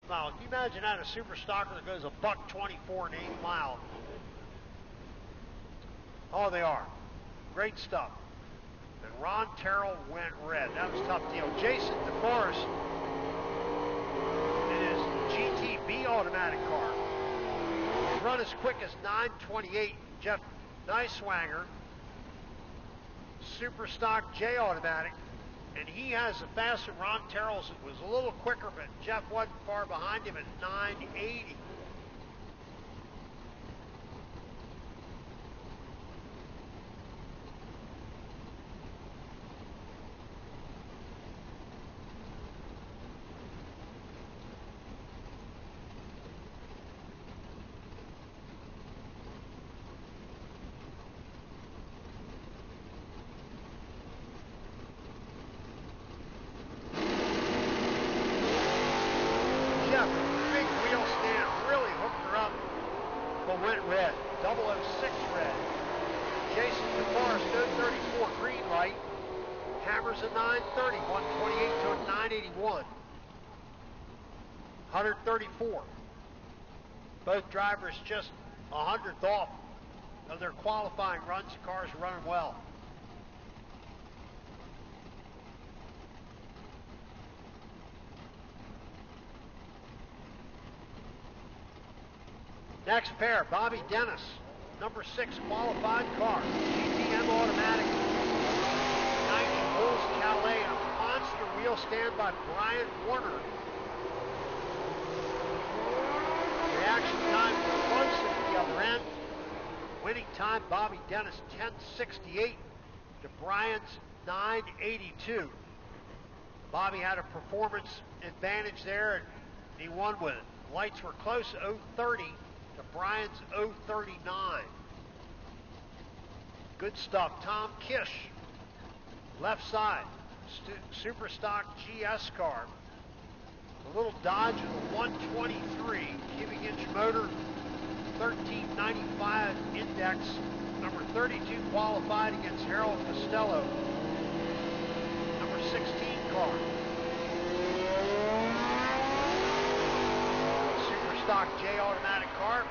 mile. Can you imagine that? A super stocker that goes a $1.24 an 80 mile. Oh, they are. Great stuff. And Ron Terrell went red. That was a tough deal. Jason DeForest in his GTB automatic car. He's run as quick as 9:28. Jeff Neiswanger, super stock J automatic, and he has a faster. Ron Terrell's was a little quicker, but Jeff wasn't far behind him at 9:80. Went red, 006 red. Jason DeForest, 034 green light. Hammers a 930, 128 to a 981. 134. Both drivers just 100th off of their qualifying runs. The cars are running well. Next pair, Bobby Dennis, number 6 qualified car, GTM automatic, 90 Bulls Calais, a monster wheel stand by Brian Warner. Reaction time close at the other end. Winning time, Bobby Dennis, 10:68 to Brian's 9:82. Bobby had a performance advantage there, and he won with it. Lights were close, 0:30. To Brian's 0:39. Good stuff. Tom Kish, left side, super stock GS car. A little Dodge with a 123 cubic inch motor, 1395 index, number 32 qualified against Harold Costello, number 16 car. Stock J automatic car.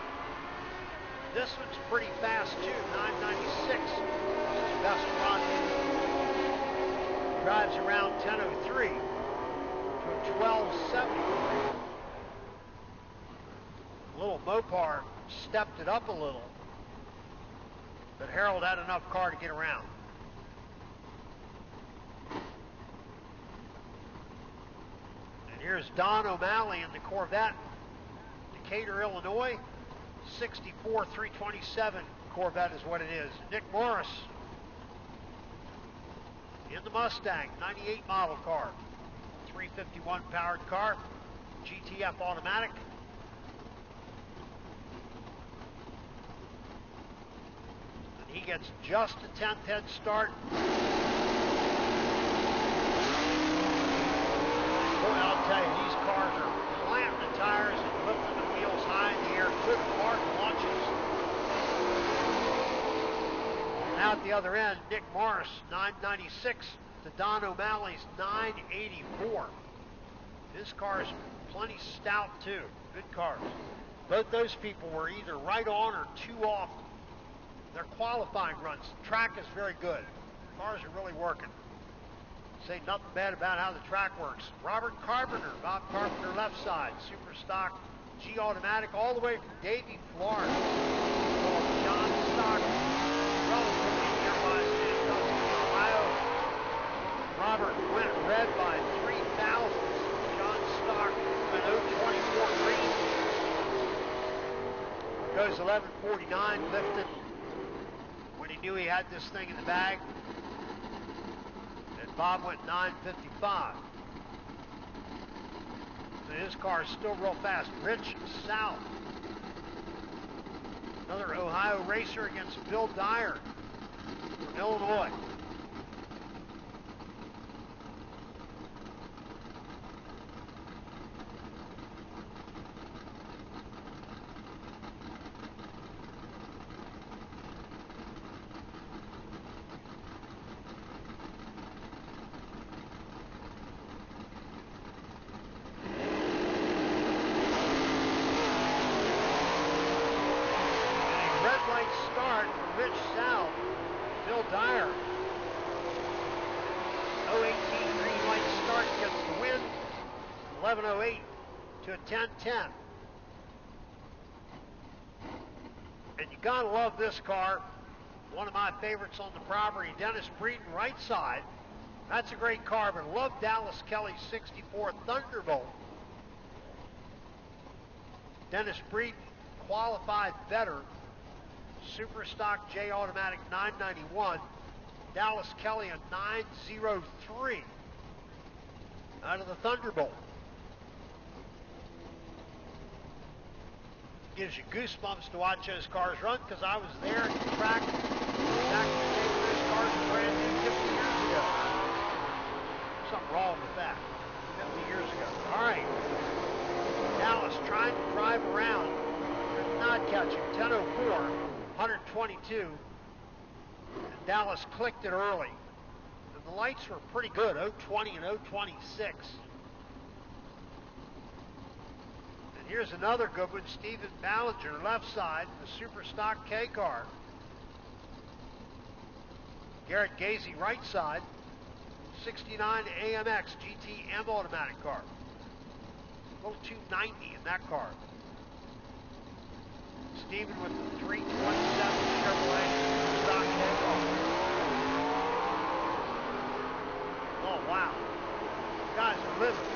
This one's pretty fast too, 996. His best run. Drives around 1003 to a 1270. Little Mopar stepped it up a little, but Harold had enough car to get around. And here's Don O'Malley in the Corvette. Decatur, Illinois, 64 327 Corvette is what it is. Nick Morris in the Mustang, 98 model car, 351 powered car, GTF automatic. And he gets just a 10th head start. Boy, I'll tell you, these cars are planting the tires and lifting the wheels high in the air. Good hard launches. Now at the other end, Nick Morris, 996 to Don O'Malley's 984. This car is plenty stout too. Good cars. Both those people were either right on or 2 off their qualifying runs. The track is very good. Cars are really working. Say nothing bad about how the track works. Robert Carpenter, Bob Carpenter left side, super stock G automatic all the way from Davie, Florida. John Stock, relatively nearby Sandusky, Ohio. Robert went red by 3 thousandths. John Stock went 024 green. Goes 1149, lifted when he knew he had this thing in the bag. Bob went 955. So his car is still real fast. Rich South, another Ohio racer against Bill Dyer from Illinois. start for Rich South, Phil Dyer. 018 green light start gets the win. 11:08 to a 10:10. And you gotta love this car. One of my favorites on the property, Dennis Breeden, right side. That's a great car, but I love Dallas Kelly's 64 Thunderbolt. Dennis Breeden qualified better. Super stock J automatic 991. Dallas Kelly a 903 out of the Thunderbolt. Gives you goosebumps to watch those cars run, because I was there at the track back in the day when those cars were brand new 50 years ago. Something wrong with that. 50 years ago. All right. Dallas trying to drive around. Not catching. 10:04, 122. And Dallas clicked it early. And the lights were pretty good. 020 and 026. Here's another good one, Stephen Ballinger, left side, the Super Stock K car. Garrett Gazy, right side, 69 AMX GTM automatic car. A little 290 in that car. Stephen with the 327 Chevrolet Super Stock K car. Oh, wow. These guys are living.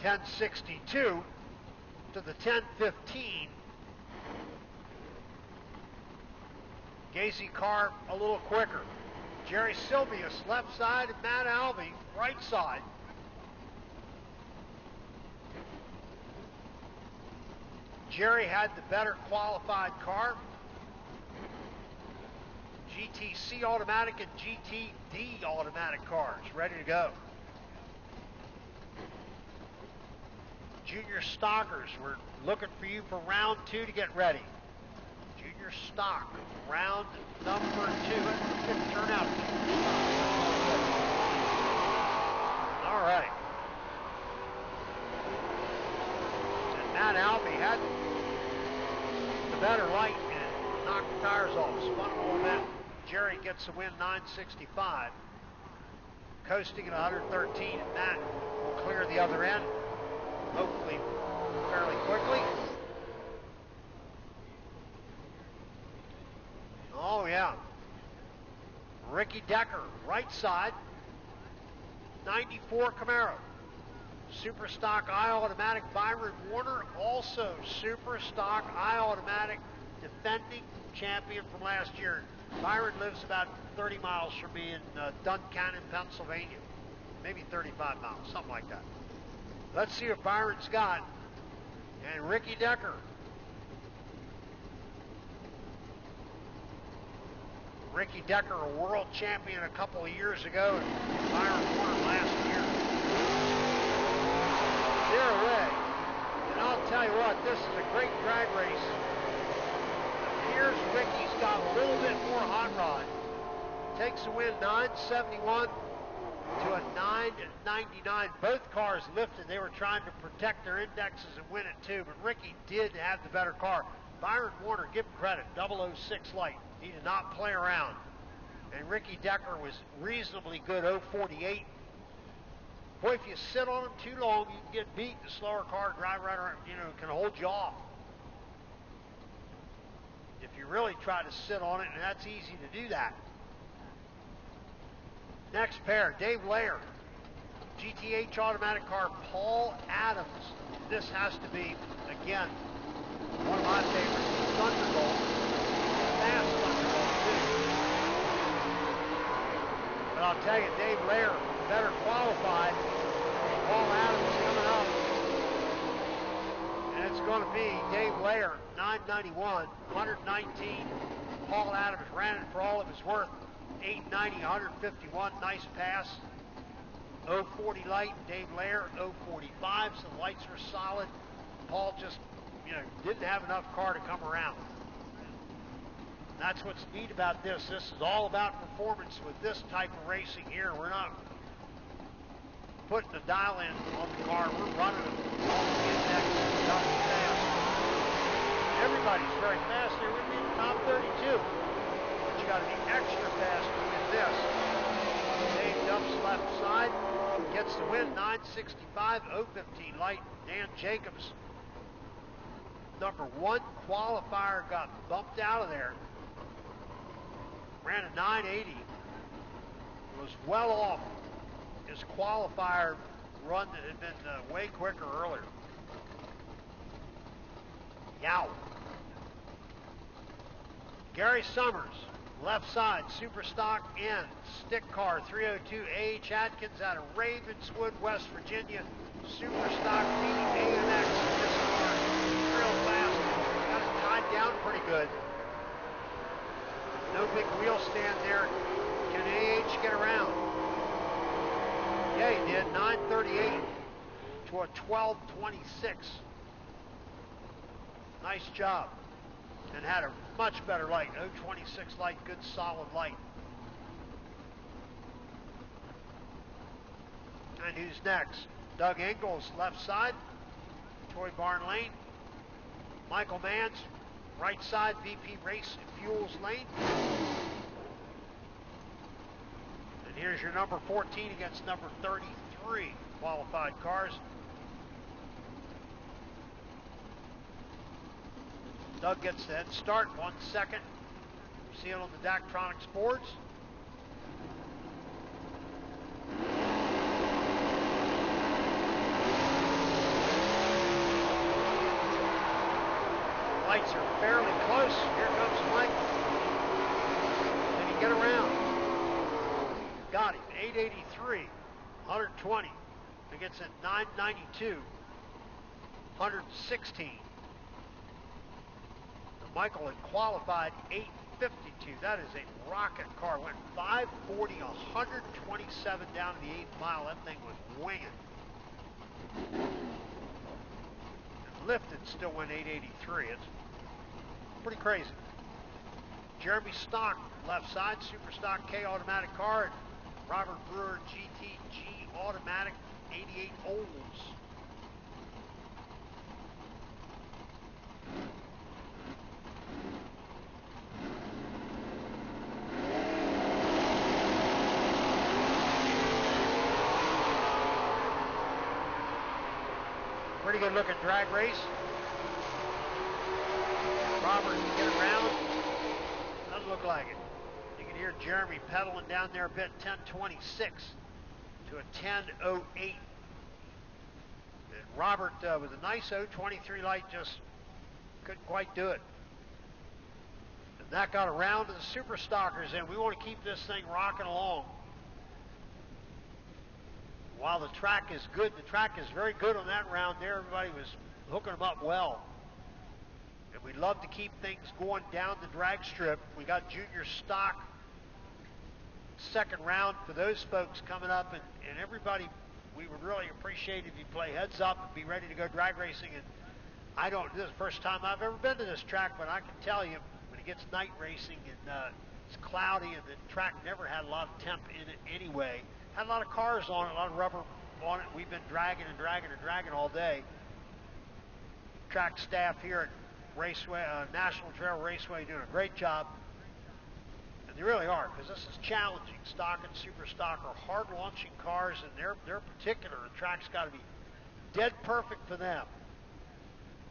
.1062 to the 1015. Gazy car a little quicker. Jerry Silvius left side and Matt Alvey right side. Jerry had the better qualified car. GTC automatic and GTD automatic cars ready to go. Junior Stockers, we're looking for you for round 2 to get ready. Junior Stock, round number 2. Good turnout. All right. And Matt Alvey had the better light and knocked the tires off. Spun a little bit. Jerry gets the win, 965. Coasting at 113, and Matt will clear the other end. Hopefully fairly quickly. Oh yeah. Ricky Decker, right side. 94 Camaro. Super stock I automatic Byron Warner, also super stock I automatic defending champion from last year. Byron lives about 30 miles from me in Duncannon, Pennsylvania. Maybe 35 miles, something like that. Let's see what Byron's got. And Ricky Decker. Ricky Decker, a world champion a couple of years ago, and Byron Warner last year. They're away. And I'll tell you what, this is a great drag race. It appears Ricky's got a little bit more hot rod. Takes a win, 971. To a 999. Both cars lifted. They were trying to protect their indexes and win it too, but Ricky did have the better car. Byron Warner, give him credit, 006 light. He did not play around. And Ricky Decker was reasonably good, 048. Boy, if you sit on him too long, you can get beat. The slower car drive right around, can hold you off. If you really try to sit on it, and that's easy to do that. Next pair, Dave Layer, GTH automatic car, Paul Adams. This has to be, again, one of my favorites, Thunderbolt. Fast Thunderbolt, too. But I'll tell you, Dave Layer, better qualified. Paul Adams coming up. And it's going to be Dave Layer, 991, 119. Paul Adams ran it for all it was worth. 890, 151, nice pass. 040 light, Dave Layer, 045, so the lights are solid. Paul just, didn't have enough car to come around. That's what's neat about this. This is all about performance with this type of racing here. We're not putting the dial in on the car. We're running them all the index up fast. Everybody's very fast here. We're in the top 32. But you got to be extra fast to win this. Dave Duff's left side gets the win, 965, 015 light. Dan Jacobs, number 1 qualifier, got bumped out of there. Ran a 980. Was well off his qualifier run that had been way quicker earlier. Yow. Gary Summers, left side, super stock in, stick car 302 A.H. Atkins out of Ravenswood, West Virginia. Super stock B-AMX. This car real fast. Got it tied down pretty good. No big wheel stand there. Can A.H. get around? Yeah, he did. 938 to a 1226. Nice job. And had a much better light. 026 light, good solid light. And who's next? Doug Ingles, left side, Toy Barn Lane. Michael Manns, right side, VP Race and Fuels Lane. And here's your number 14 against number 33 qualified cars. Doug gets the head start, 1 second. See it on the Daktronics boards. Lights are fairly close. Here comes Mike. Did he get around? Got him. 883, 120. He gets it 992, 116. Michael had qualified 852. That is a rocket car. Went 540, 127 down to the 8th mile. That thing was winging. And lifted still went 883. It's pretty crazy. Jeremy Stock, left side, super stock K automatic car. And Robert Brewer GTG automatic 88 Olds. Pretty good looking drag race. Robert can get around. Doesn't look like it. You can hear Jeremy pedaling down there a bit. 1026 to a 1008. And Robert with a nice 023 light just couldn't quite do it. And that got around to the super stockers, and we want to keep this thing rocking along. While the track is good, the track is very good on that round there. Everybody was hooking them up well. And we love to keep things going down the drag strip. We got junior stock second round for those folks coming up. And everybody, we would really appreciate if you play heads up and be ready to go drag racing. And this is the first time I've ever been to this track, but I can tell you, when it gets night racing and it's cloudy and the track never had a lot of temp in it anyway. Had a lot of cars on it, a lot of rubber on it. We've been dragging and dragging and dragging all day. Track staff here at Raceway, National Trail Raceway doing a great job. And they really are, because this is challenging. Stock and super stock are hard launching cars, and they're particular. The track's got to be dead perfect for them.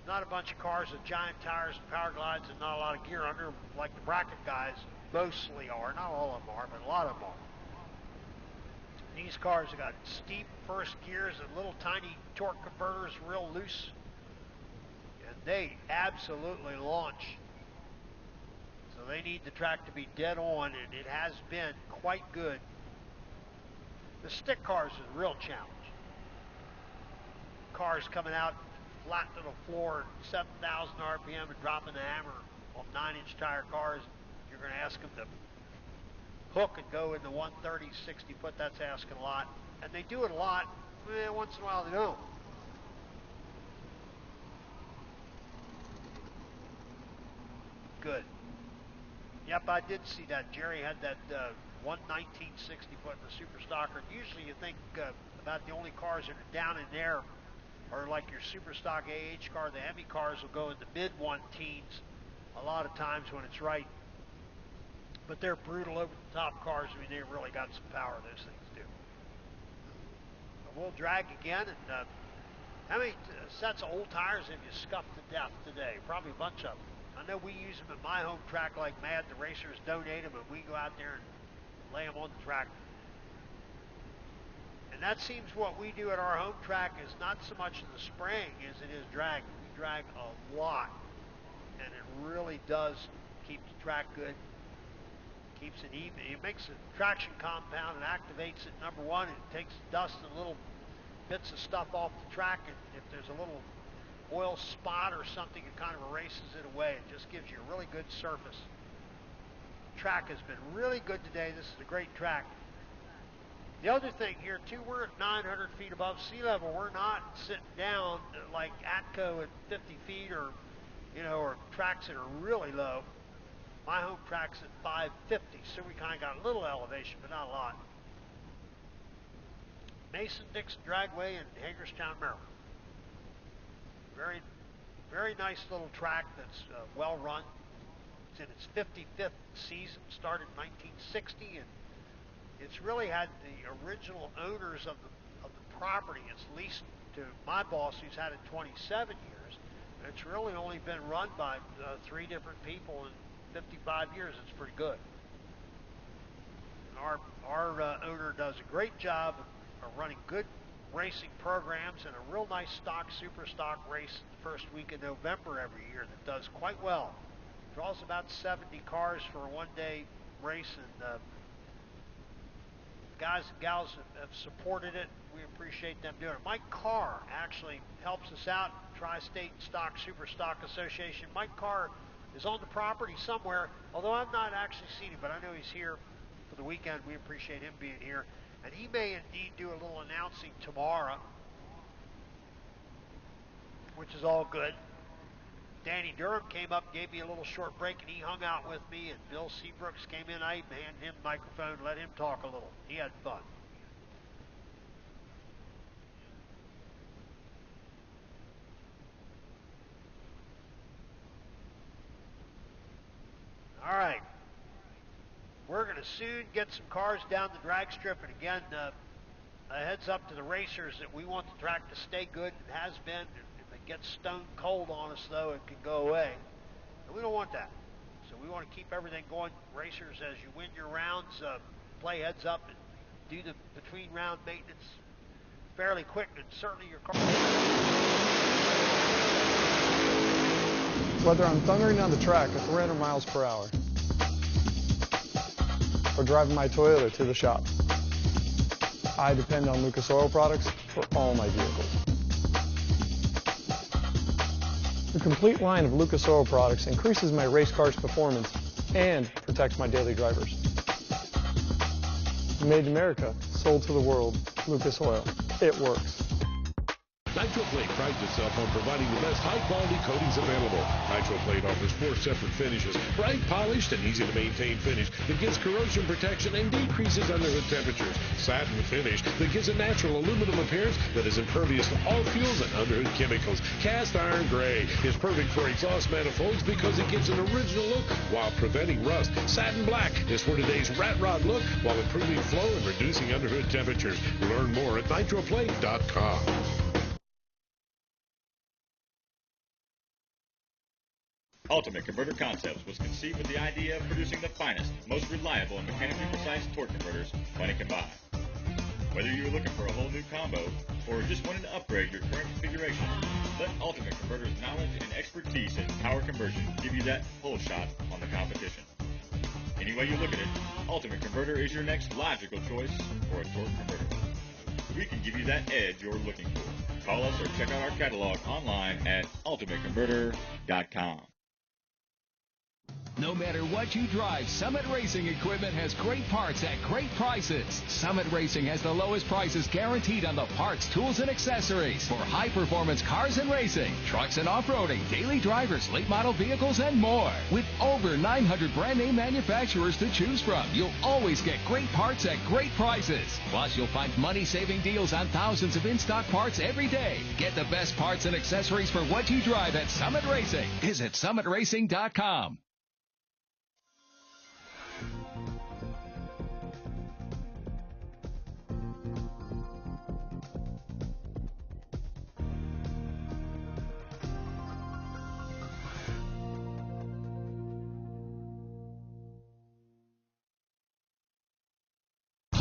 Not a bunch of cars with giant tires and power glides and not a lot of gear under them like the bracket guys mostly are. Not all of them are, but a lot of them are. These cars have got steep first gears and little tiny torque converters, real loose. And they absolutely launch. So they need the track to be dead on, and it has been quite good. The stick cars is a real challenge. Cars coming out flat to the floor, 7,000 RPM and dropping the hammer on 9-inch tire cars. You're going to ask them to hook and go into 130, 60 foot. That's asking a lot. And they do it a lot. Once in a while they don't. Good. Yep, I did see that. Jerry had that one 1960 foot in the Super Stocker. Usually you think about the only cars that are down in there are like your Super Stock AH car. The Hemi cars will go in the mid 1-teens a lot of times when it's right. But they're brutal over the top cars. I mean, they really got some power, those things do. But we'll drag again. And how many sets of old tires have you scuffed to death today? Probably a bunch of them. I know we use them at my home track like mad. The racers donate them, and we go out there and lay them on the track. And that seems what we do at our home track is not so much in the spraying as it is dragging. We drag a lot, and it really does keep the track good. Keeps it even. It makes a traction compound and activates it. Number one, it takes dust and little bits of stuff off the track, and if there's a little oil spot or something, it kind of erases it away. It just gives you a really good surface. Track has been really good today. This is a great track. The other thing here too, we're at 900 feet above sea level. We're not sitting down like Atco at 50 feet or, you know, or tracks that are really low. My home track's at 550, so we kind of got a little elevation, but not a lot. Mason-Dixon Dragway in Hagerstown, Maryland. Very, very nice little track that's well run. It's in its 55th season, started in 1960, and it's really had the original owners of the property. It's leased to my boss, who's had it 27 years. And it's really only been run by 3 different people in 55 years. It's pretty good. And our owner does a great job of running good racing programs and a real nice stock, super stock race the first week of November every year that does quite well. Draws about 70 cars for a one-day race, and guys and gals have supported it. We appreciate them doing it. Mike Carr actually helps us out, Tri-State Stock Super Stock Association. Mike Carr is on the property somewhere, although I've not actually seen him, but I know he's here for the weekend. We appreciate him being here. And he may indeed do a little announcing tomorrow, which is all good. Danny Durham came up, gave me a little short break, and he hung out with me. And Bill Seabrooks came in. I even handed him the microphone, let him talk a little. He had fun. All right. We're going to soon get some cars down the drag strip. And again, a heads up to the racers that we want the track to stay good. It has been. If it gets stone cold on us, though, it can go away. And we don't want that. So we want to keep everything going. Racers, as you win your rounds, play heads up and do the between round maintenance fairly quick. And certainly your car. Whether I'm thundering down the track at 300 miles per hour or driving my Toyota to the shop, I depend on Lucas Oil products for all my vehicles. The complete line of Lucas Oil products increases my race car's performance and protects my daily drivers. Made in America, sold to the world, Lucas Oil. It works. NitroPlate prides itself on providing the best high-quality coatings available. NitroPlate offers 4 separate finishes, bright, polished, and easy-to-maintain finish that gives corrosion protection and decreases underhood temperatures. Satin finish that gives a natural aluminum appearance that is impervious to all fuels and underhood chemicals. Cast iron gray is perfect for exhaust manifolds because it gives an original look while preventing rust. Satin black is for today's rat rod look while improving flow and reducing underhood temperatures. Learn more at nitroplate.com. Ultimate Converter Concepts was conceived with the idea of producing the finest, most reliable, and mechanically precise torque converters money can buy. Whether you're looking for a whole new combo or just wanting to upgrade your current configuration, let Ultimate Converter's knowledge and expertise in power conversion give you that whole shot on the competition. Any way you look at it, Ultimate Converter is your next logical choice for a torque converter. We can give you that edge you're looking for. Call us or check out our catalog online at ultimateconverter.com. No No matter what you drive, Summit Racing equipment has great parts at great prices. Summit Racing has the lowest prices guaranteed on the parts, tools, and accessories for high-performance cars and racing, trucks and off-roading, daily drivers, late-model vehicles, and more. With over 900 brand-name manufacturers to choose from, you'll always get great parts at great prices. Plus, you'll find money-saving deals on thousands of in-stock parts every day. Get the best parts and accessories for what you drive at Summit Racing. Visit summitracing.com.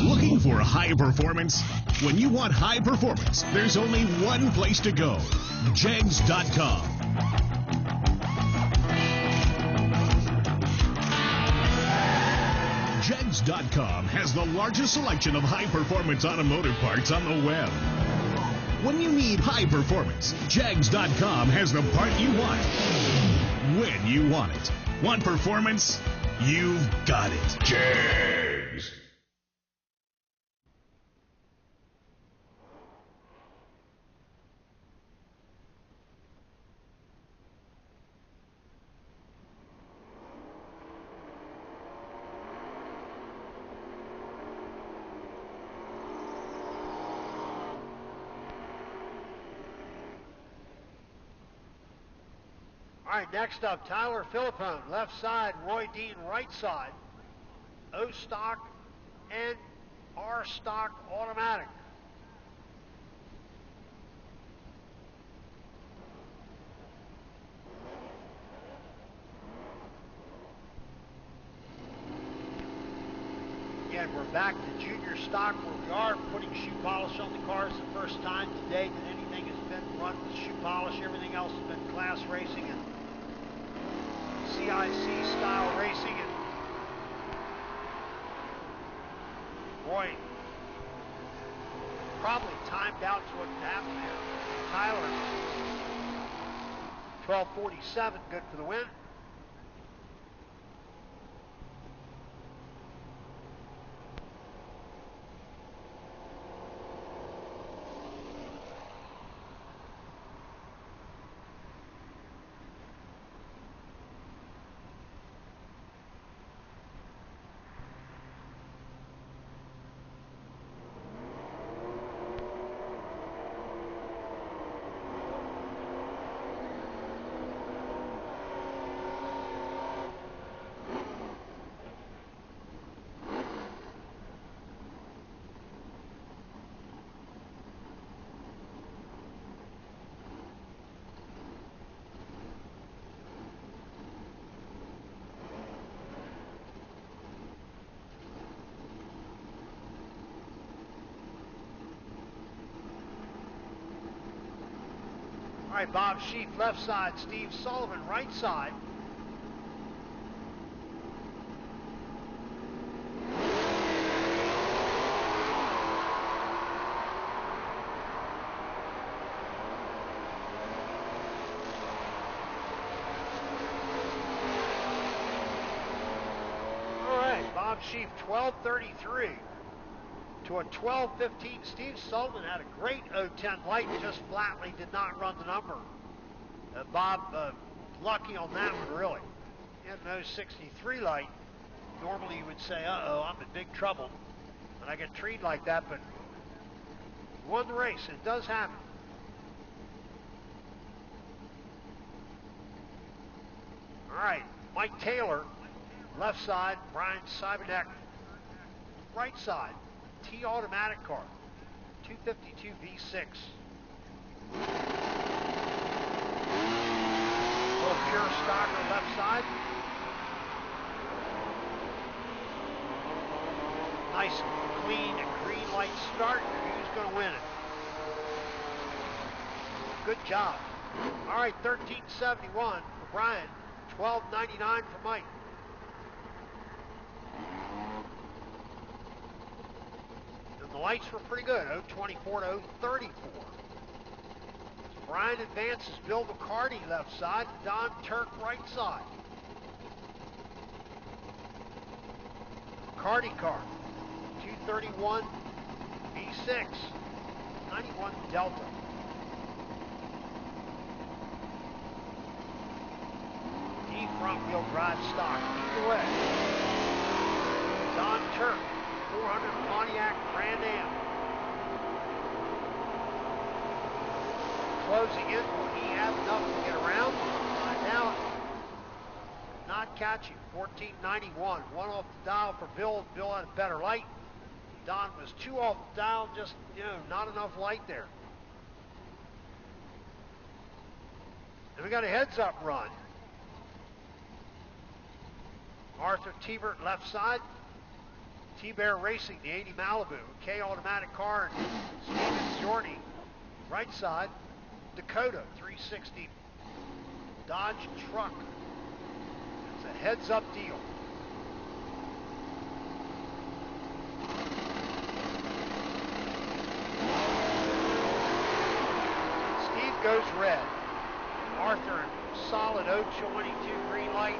Looking for high performance? When you want high performance, there's only one place to go. Jegs.com. Jegs.com has the largest selection of high-performance automotive parts on the web. When you need high performance, Jegs.com has the part you want when you want it. Want performance? You've got it. Jegs. All right, next up, Tyler Philippone, left side, Roy Dean, right side. O-stock and R-stock automatic. Again, we're back to junior stock where we are putting shoe polish on the cars the first time today that anything has been run with shoe polish. Everything else has been class racing and CIC style racing. And Roy probably timed out to what happened there. Tyler, 12:47, good for the win. All right, Bob Sheaf, left side. Steve Sullivan, right side. All right, Bob Sheaf, 12:33. To a 12:15, Steve Sullivan had a great 010 light, just flatly did not run the number. Bob, lucky on that one, really. He had an 063 light. Normally you would say, uh-oh, I'm in big trouble when I get treated like that, but he won the race, and it does happen. All right, Mike Taylor, left side, Brian Cyberneck, right side. T-automatic car, 252 V6. Little pure stocker left side. Nice, clean, green light start. Who's going to win it? Good job. All right, 1371 for Brian, 1299 for Mike. The lights were pretty good, 024 to 034. Brian advances, Bill McCarty left side, Don Turk right side. McCarty car. 231 V6. 91 Delta. D front wheel drive stock. Either way. Don Turk. 400 Pontiac Grand Am. Closing in. Will he have enough to get around? Find out. Not catching. 1491. One off the dial for Bill. Bill had a better light. Don was 2 off the dial. Just, not enough light there. And we got a heads-up run. Arthur Tebert left side. T-Bear Racing, the 80 Malibu. K automatic car. And Steven Zorni, right side. Dakota 360 Dodge truck. It's a heads-up deal. Steve goes red. Arthur solid 022 green light.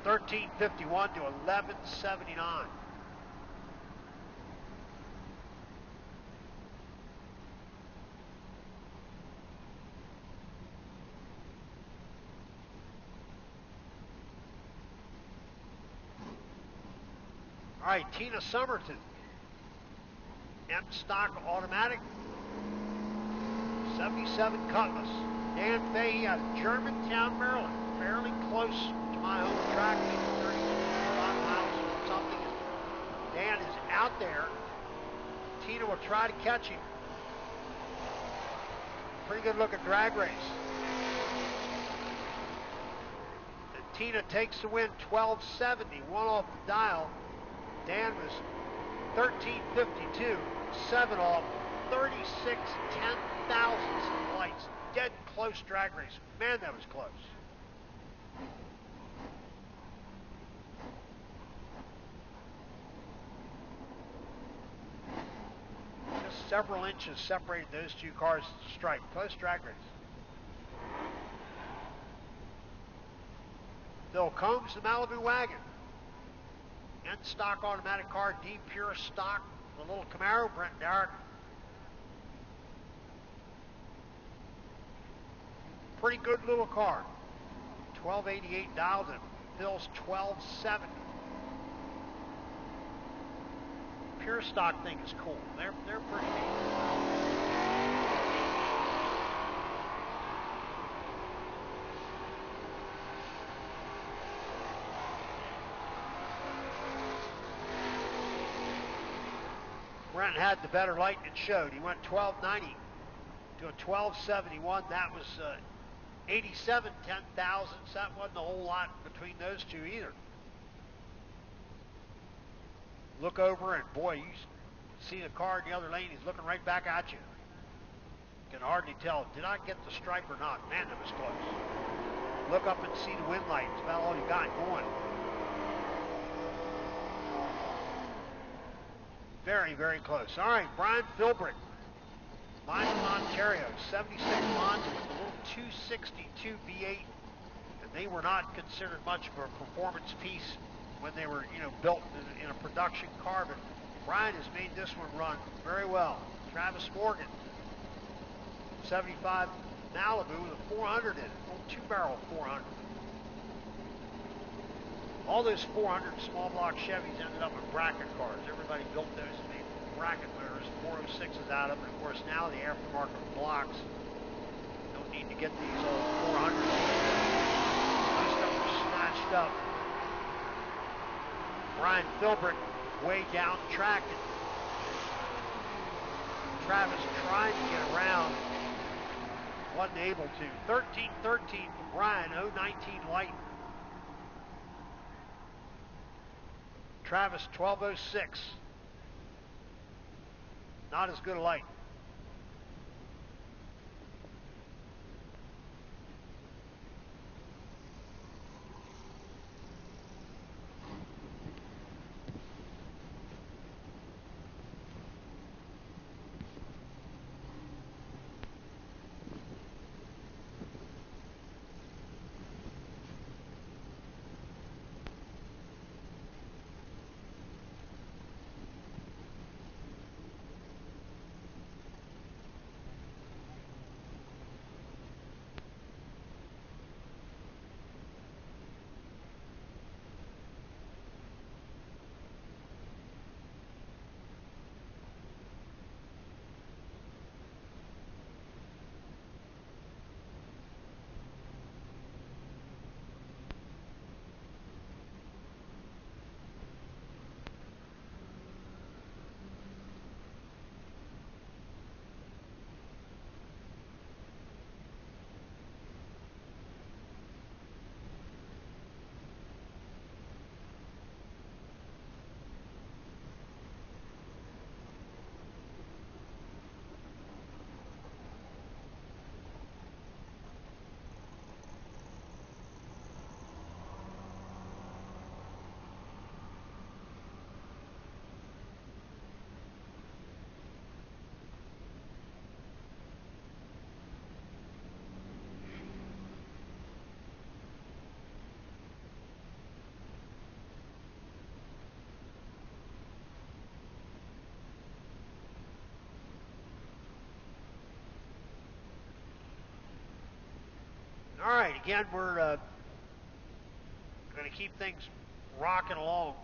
$13.51 to $11.79. All right, Tina Somerton. M stock automatic. 77 Cutlass. Dan Fahey out of Germantown, Maryland. Fairly close to my home track, maybe 35 miles or something. Dan is out there. Tina will try to catch him. Pretty good looking drag race. And Tina takes the win, 12.70, one off the dial. Dan was 13.52, 7 off, 36 10,000ths of lights. Dead close drag race. Man, that was close. Just several inches separated those two cars at the stripe. Close drag race. Phil Combs, the Malibu wagon. N stock automatic car, D pure stock, the little Camaro, Brent Darrick. Pretty good little car. 1288 dialed and Phil's 1270. Pure stock thing is cool. They're pretty neat. Brent had the better light and it showed. He went 1290 to a 1271. That was 87 10,000ths. That wasn't a whole lot between those two either. Look over and boy, you see the car in the other lane. He's looking right back at you. Can hardly tell. Did I get the stripe or not? Man, that was close. Look up and see the wind light. It's about all you got going. Very, very close. All right, Brian Philbrick. Lyman, Ontario, 76 Monza with a little 262 V8. And they were not considered much for a performance piece when they were, built in a production car. But Brian has made this one run very well. Travis Morgan, 75 Malibu with a 400 in it, a little two-barrel 400. All those 400 small block Chevys ended up in bracket cars. Everybody built those and made bracket motors, 406s out of them. And of course, now the aftermarket blocks don't need to get these old 400s. Most of them were snatched up. Brian Philbrick way down track. And Travis tried to get around, wasn't able to. 13-13 for Brian, 019 light. Travis, 1206. Not as good a light. All right, again, we're going to keep things rocking along.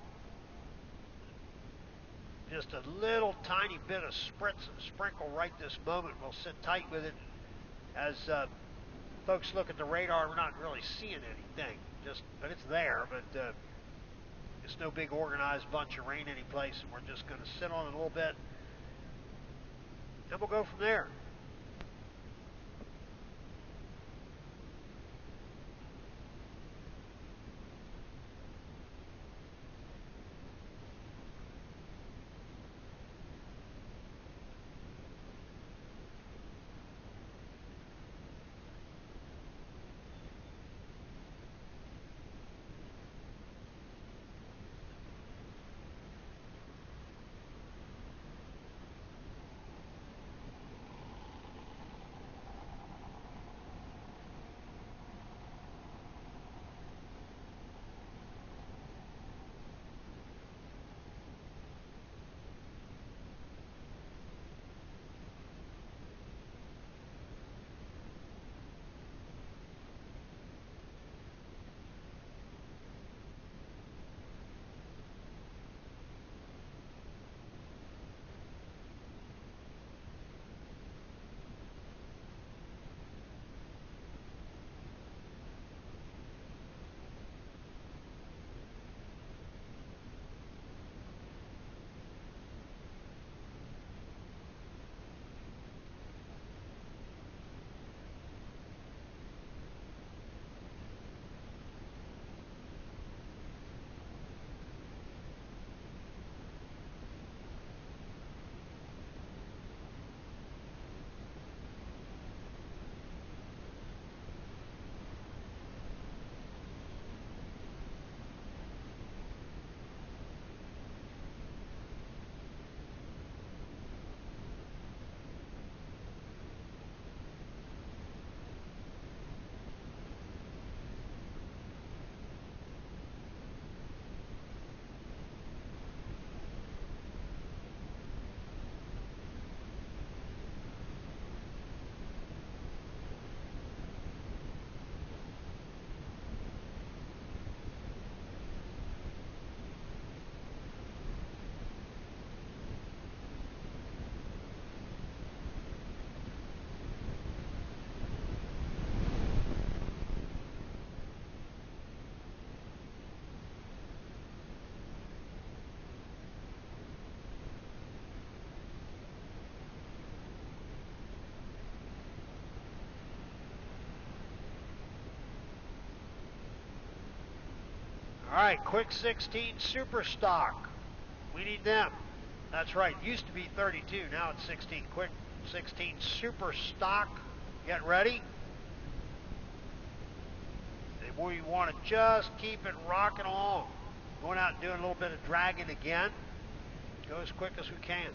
Just a little tiny bit of spritz and sprinkle right this moment. We'll sit tight with it. As folks look at the radar, we're not really seeing anything, but it's there. But it's no big organized bunch of rain anyplace, and we're just going to sit on it a little bit, and we'll go from there. All right, quick 16 super stock. We need them. That's right. Used to be 32. Now it's 16. Quick 16 super stock. Get ready. And we want to just keep it rocking along. Going out and doing a little bit of dragging again. Go as quick as we can.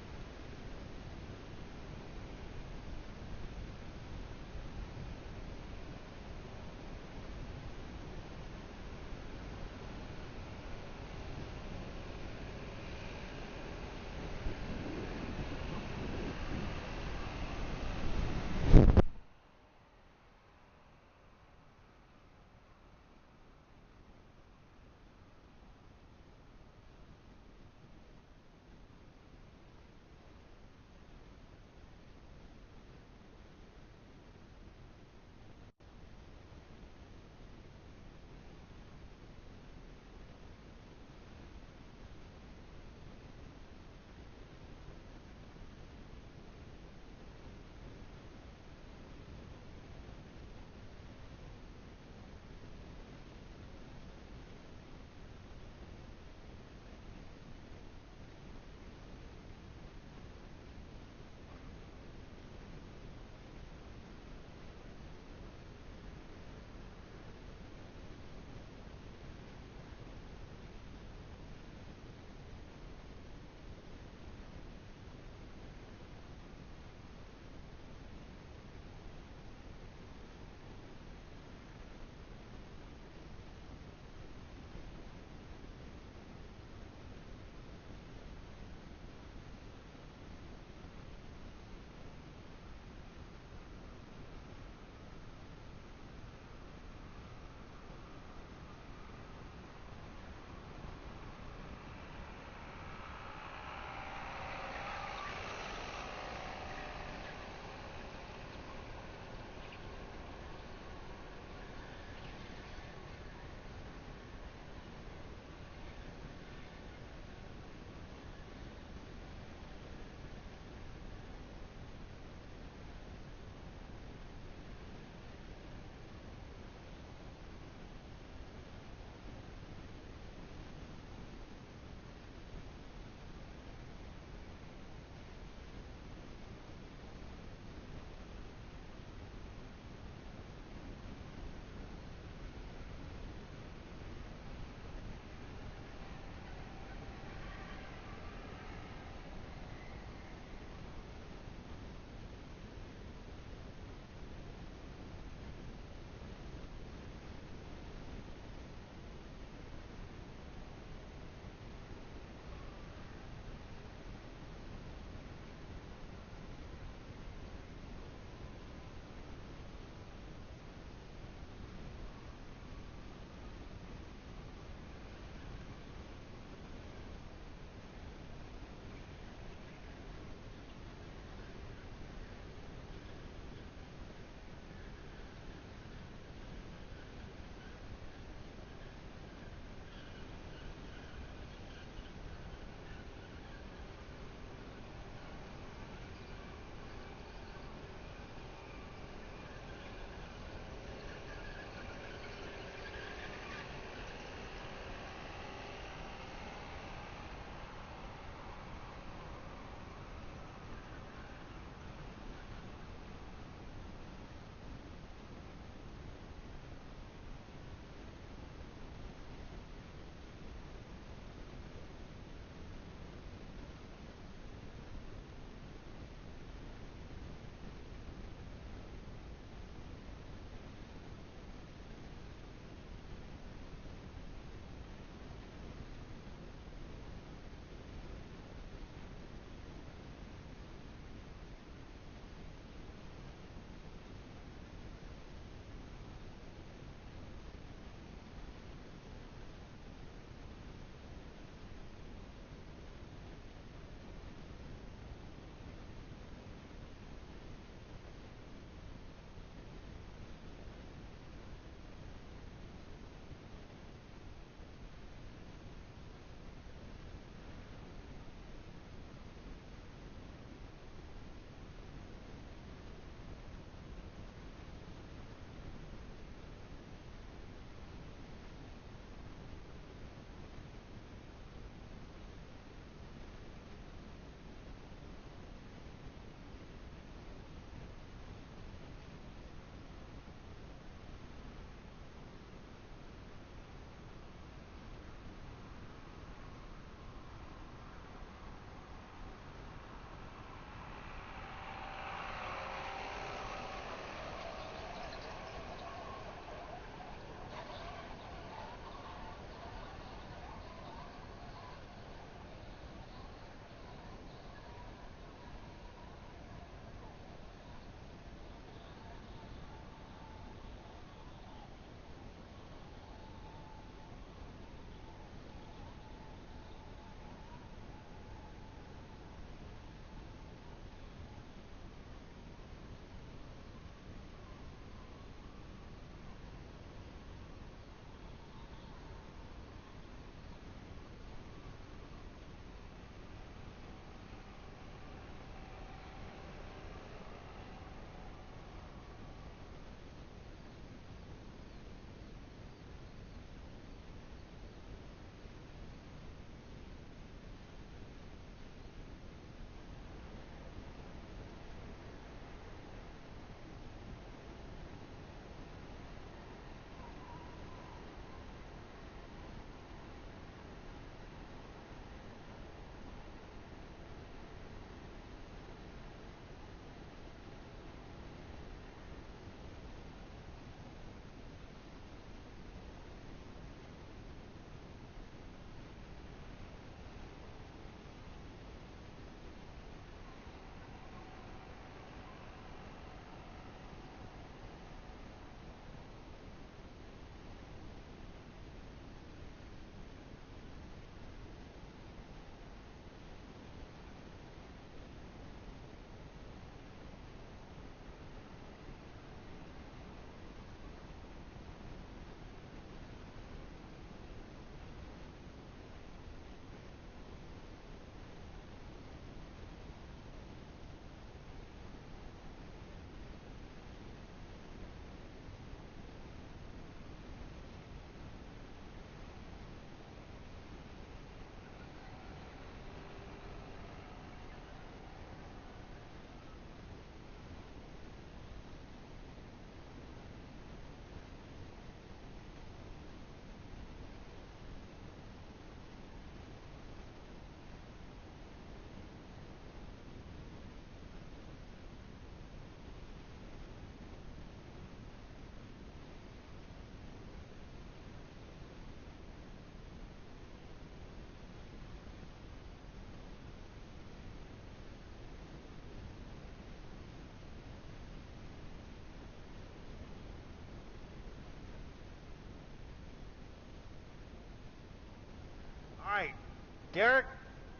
Derek,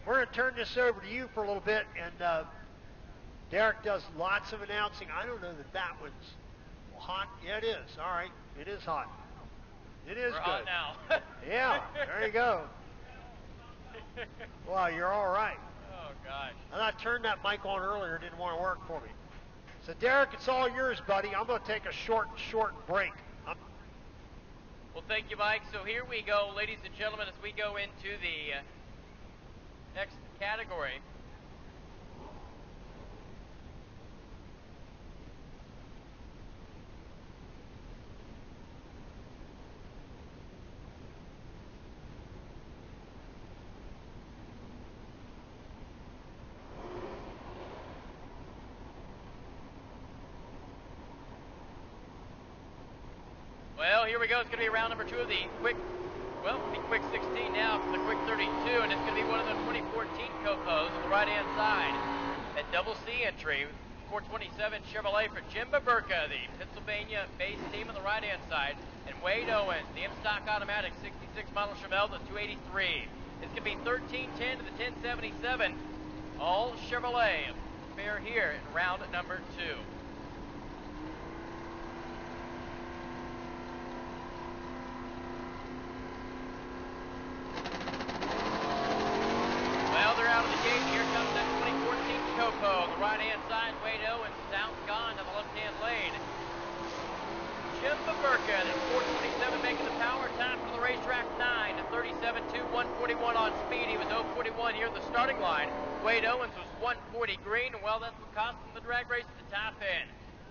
we're going to turn this over to you for a little bit, and Derek does lots of announcing. I don't know that one's hot. Yeah, it is. All right, it is hot. It is We're good. hot now. Yeah, there you go. Wow, you're all right. Oh, gosh. I turned that mic on earlier. It didn't want to work for me. So, Derek, it's all yours, buddy. I'm going to take a short break. Well, thank you, Mike. So here we go, ladies and gentlemen, as we go into the next category. Well, here we go. It's going to be round number 2 of the quick 16 now. It's the quick 32, and it's going to be one of the 2014 Copos on the right-hand side. At double C entry, 427 Chevrolet for Jim Baburka, the Pennsylvania-based team on the right-hand side, and Wade Owens, the in-stock automatic 66 model Chevelle, the 283. It's going to be 1310 to the 1077. All Chevrolet fair here in round number 2. On the right-hand side, Wade Owens is out and gone to the left-hand lane. Jim Baburka at 427 making the power time for the racetrack 9 to 37.2, 141 on speed. He was 041 here at the starting line. Wade Owens was 140 green, and well, that's what cost him the drag race at the top end.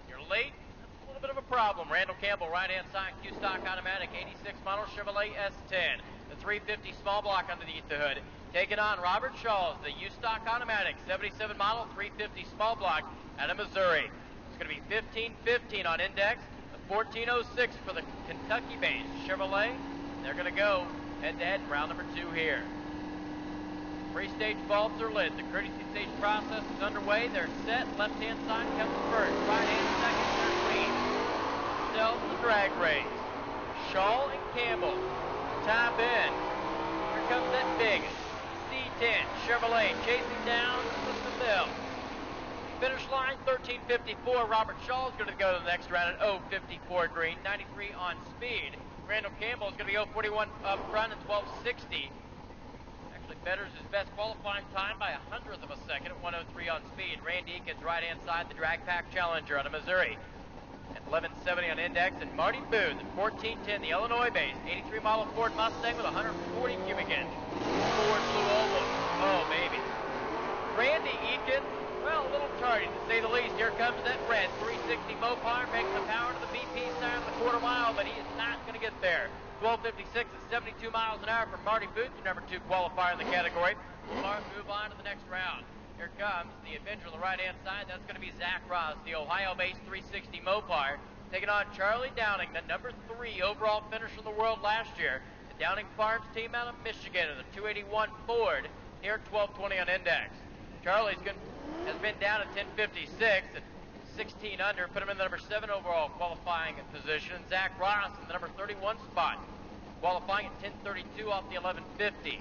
You're late, that's a little bit of a problem. Randall Campbell, right-hand side, Q-Stock automatic, 86 model Chevrolet S10. The 350 small block underneath the hood. Taking on Robert Shaw's, the U-Stock automatic, 77 model, 350 small block out of Missouri. It's going to be 15-15 on index, the 14.06 for the Kentucky-based Chevrolet. They're going to go head-to-head in round number 2 here. Pre-stage bulbs are lit. The courtesy stage process is underway. They're set. Left-hand side comes first. Right-hand second. They're clean. Sells the drag race. Shaw and Campbell. Top end. Here comes that big C10 Chevrolet chasing down the Seville. Finish line 13:54. Robert Shaw is going to go to the next round at 0:54 green, 93 on speed. Randall Campbell is going to be 0:41 up front at 12:60. Actually betters his best qualifying time by 100th of a second at 1:03 on speed. Randy Eakins right hand side, the drag pack challenger out of Missouri at 11:70 on index. And Marty Booth at 14:10, the Illinois-based 83 model Ford Mustang with 140 cubic inch. Ford Blue Oval. Oh, baby. Randy Eakins, well, a little tardy to say the least. Here comes that red 360 Mopar, making the power to the VP side of the quarter mile, but he is not going to get there. 12:56 at 72 miles an hour for Marty Booth, the number 2 qualifier in the category. Move on to the next round. Here comes the Avenger on the right-hand side. That's going to be Zach Ross, the Ohio-based 360 Mopar, taking on Charlie Downing, the number 3 overall finisher in the world last year. The Downing Farms team out of Michigan, the 281 Ford, here at 12:20 on index. Charlie's has been down at 10:56 at 16 under, put him in the number 7 overall qualifying position. Zach Ross in the number 31 spot, qualifying at 10:32 off the 11:50.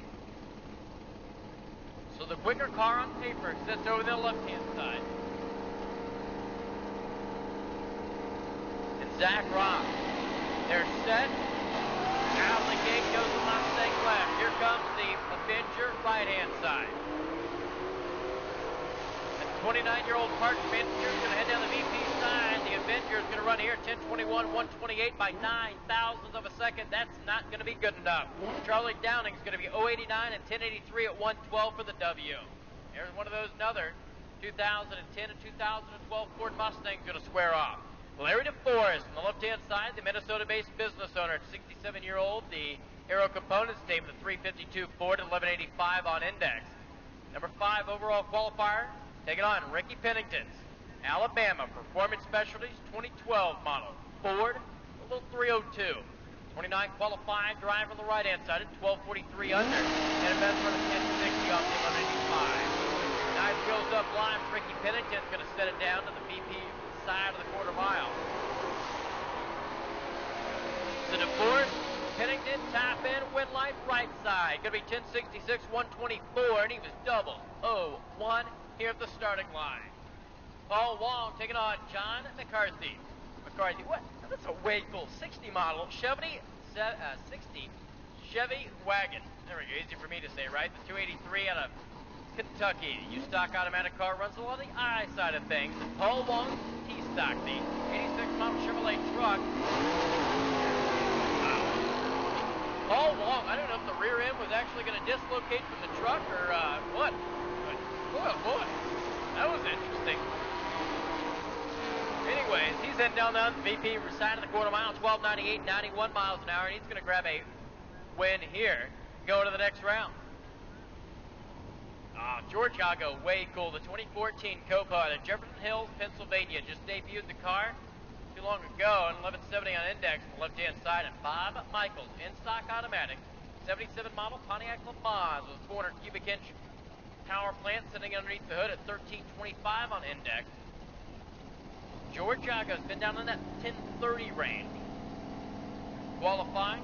So the quicker car on paper sits over the left-hand side. And Zach Ross, they're set. Out of the gate goes the Mustang left. Here comes the Avenger right-hand side. 29-year-old Parchment is going to head down the VP side. The Avenger is going to run here 10:21, 128 by 0.09 of a second. That's not going to be good enough. Charlie Downing is going to be 089 and 1083 at 112 for the W. Here's one of those another 2010 and 2012 Ford Mustang going to square off. Larry DeForest on the left-hand side, the Minnesota-based business owner, 67-year-old, the Aero Components team, the 352 Ford at 1185 on index. Number 5 overall qualifier. Taking on Ricky Pennington's Alabama Performance Specialties 2012 model Ford, a little 302. 29 qualified driver on the right-hand side at 12:43 under, and a best run of 10:60 off the 1185. Nice goes up line. Ricky Pennington's going to set it down to the VP side of the quarter mile. So DeForest Pennington, tap in, win light, right side. Gonna be 1066, 124, and he was double 0-1 here at the starting line. Paul Wong taking on John McCarthy. McCarthy, what? That's a way cool 60 model Chevy 60 Chevy wagon. There we go, easy for me to say, right? The 283 out of Kentucky. U-stock automatic car, runs a lot of the I side of things. And Paul Wong, T-stock, the 86 model Chevrolet truck. Paul Wong, I don't know if the rear end was actually going to dislocate from the truck or what. But boy, that was interesting. Anyways, he's heading down the VP side of the quarter mile, 12.98, 91 miles an hour, and he's going to grab a win here, go to the next round. George Yago, way cool. The 2014 Copa out of Jefferson Hills, Pennsylvania, just debuted the car too long ago, and 1170 on index on the left-hand side. And Bob Michaels, in-stock automatic, 77 model Pontiac Le Mans with 400 cubic inch power plant sitting underneath the hood at 1325 on index. George Yago's been down in that 1030 range. Qualifying.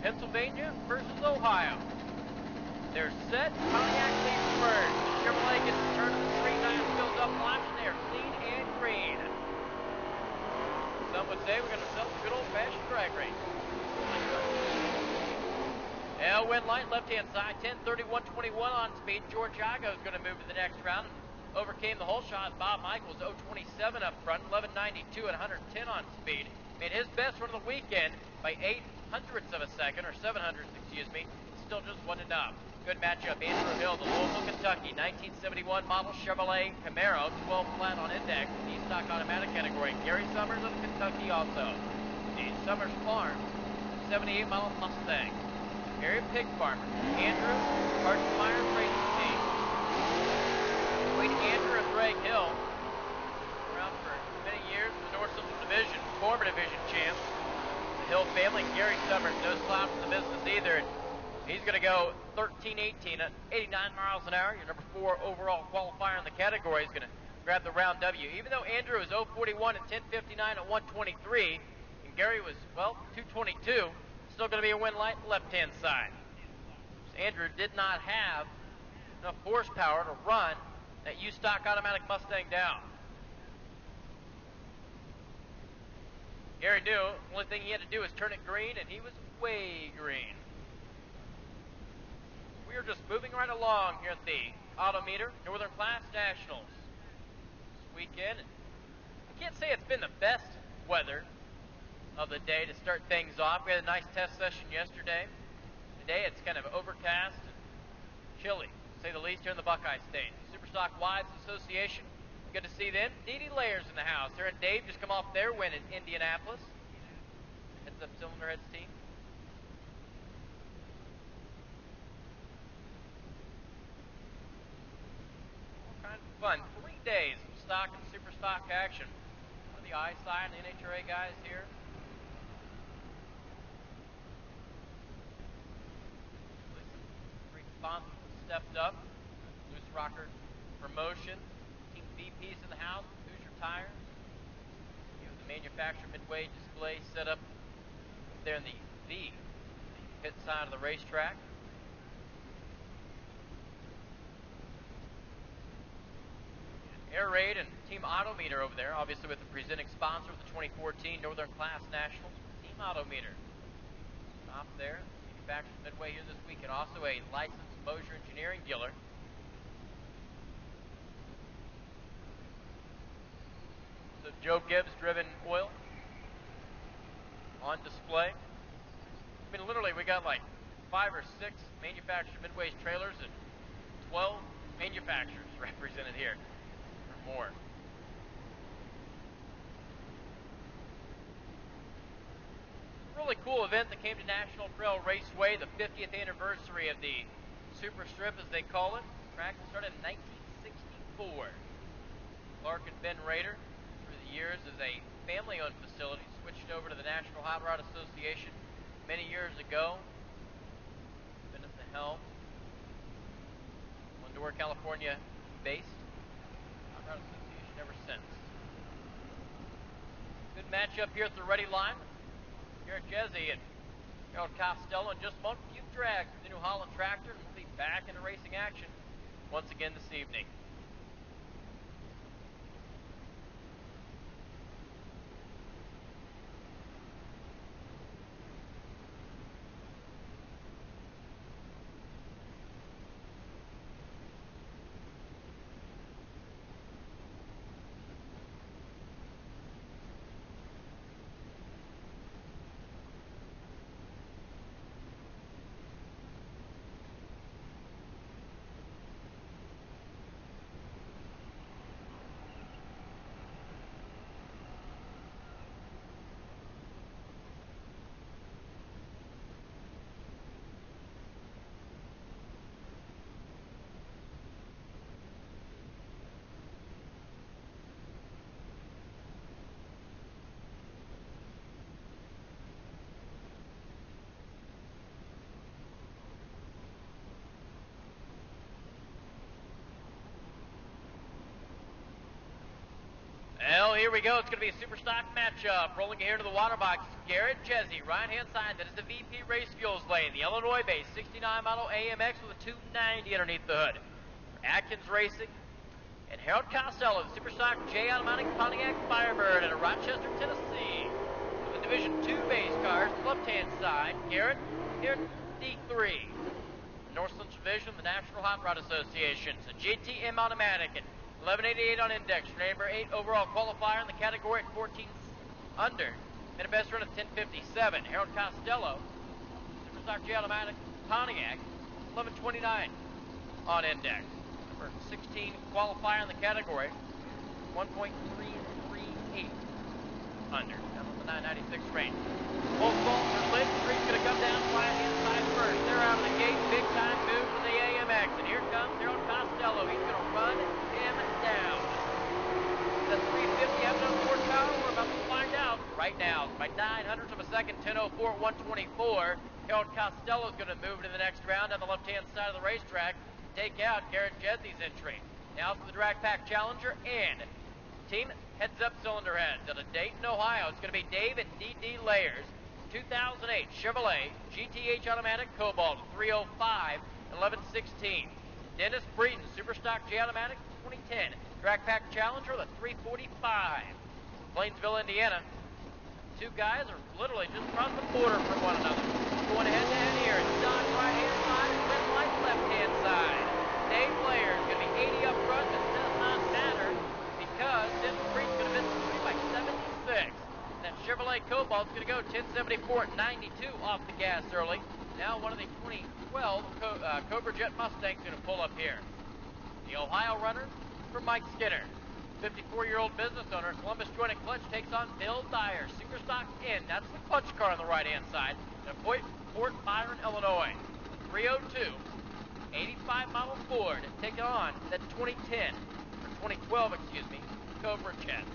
Pennsylvania versus Ohio. They're set. Pontiac leads first. Chevrolet gets the turn of the 3 9 wheels up launch, and they're clean and green. Some would say we're going to settle a good old-fashioned drag race. Now, win light, left-hand side, 10:30, 121 on speed. George Yago is going to move to the next round. Overcame the whole shot. Bob Michaels, 027 up front, 1192 at 110 on speed. Made his best run of the weekend by 0.08 of a second, or 700, excuse me. Still just wasn't enough. Good matchup. Andrew Hill, the Louisville, Kentucky, 1971 model Chevrolet Camaro, 12 flat on index, E-stock automatic category. Gary Summers of Kentucky also. The Summers Farm, 78 model Mustang. Gary Pig Farmer. Andrew Carson Myers Racing Team. Between Andrew and Greg Hill, around for many years in the North Central Division, former division champs. The Hill family, Gary Summers, no slouch in the business either. He's going to go 13-18 at 89 miles an hour. Your number 4 overall qualifier in the category is going to grab the round W. Even though Andrew was 041 and 1059 at 123, and Gary was, well, 222, still going to be a win light left-hand side. Andrew did not have enough horsepower to run that U-stock automatic Mustang down. Gary knew the only thing he had to do was turn it green, and he was way green. We are just moving right along here at the Autometer Northern Class Nationals this weekend. I can't say it's been the best weather of the day to start things off. We had a nice test session yesterday. Today it's kind of overcast and chilly, to say the least, here in the Buckeye State. Superstock Wives Association, good to see them. Dee Dee Layers in the house. Her and Dave just come off their win in Indianapolis. Heads up Cylinderheads team. Fun. 3 days of stock and super stock action. On the I side, the NHRA guys here. Three sponsors stepped up. Loose Rocker Promotion. Team VPs in the house. Hoosier Tires. You have the manufacturer midway display set up there in the pit side of the racetrack. Air Raid and Team Autometer over there, obviously with the presenting sponsor of the 2014 Northern Class Nationals, Team Autometer. Stop there, manufactured midway here this week, and also a licensed Mosier engineering dealer. So Joe Gibbs driven oil on display. I mean, literally, we got like 5 or 6 manufactured Midway's trailers and 12 manufacturers represented here. More. Really cool event that came to National Trail Raceway, the 50th anniversary of the Super Strip, as they call it. Track started in 1964. Clark and Ben Rader, through the years, as a family-owned facility, switched over to the National Hot Rod Association many years ago. Been at the helm. Glendora, California based. Association ever since. Good matchup here at the ready line. Garrett Jesse and Harold Costello in just a moment. Few drags with the New Holland tractor, and we'll be back into racing action once again this evening. Well, here we go. It's going to be a super stock matchup. Rolling here to the water box, Garrett Jesse, right-hand side. That is the VP Race Fuels lane. The Illinois-based 69 model AMX with a 290 underneath the hood. Atkins Racing and Harold Costello, the super stock J Automatic Pontiac Firebird out of Rochester, Tennessee. For the Division 2 base cars, left-hand side, Garrett, here D3. Northland Division, the National Hot Rod Association. So GTM Automatic and 1188 on index, number 8 overall qualifier in the category at 14 under. Made a best run of 10:57. Harold Costello, Superstock J Automatic Pontiac, 1129 on index. Number 16 qualifier in the category, 1.338 under. Down on the 996 range. Full fault for lid. Street's going to come down right-hand side first. They're out of the gate. Big time move for the AMX. And here comes Harold Costello. He's going to run him down. The 350 having no horsepower. We're about to find out right now. By 900ths of a second, 10:04 at 124. Harold Costello is going to move to the next round on the left-hand side of the racetrack. Take out Garrett Jesse's entry. Now for the Drag Pack Challenger and team heads-up cylinder heads out of Dayton, Ohio. It's going to be Dave and D.D. Layers. 2008 Chevrolet GTH Automatic Cobalt 305 1116. Dennis Breeden Superstock J Automatic 2010 Drag Pack Challenger with a 345. Plainsville, Indiana. Two guys are literally just across the border from one another. Going head-to-head here. It's Don right-hand side and Red Light left-hand side. Dave Layers is going to be 80 up front. This does not matter because Dennis Breeden's going to miss the street by 76. That Chevrolet Cobalt's going to go 1074 at 92 off the gas early. Now one of the 2012 Cobra Jet Mustangs going to pull up here. The Ohio runner for Mike Skinner. 54-year-old business owner, Columbus Joint and Clutch takes on Bill Dyer. Superstock in. That's the clutch car on the right-hand side. In Fort Byron, Illinois. 302. 85 model Ford taking on that 2010, or 2012, excuse me, Cobra Jet.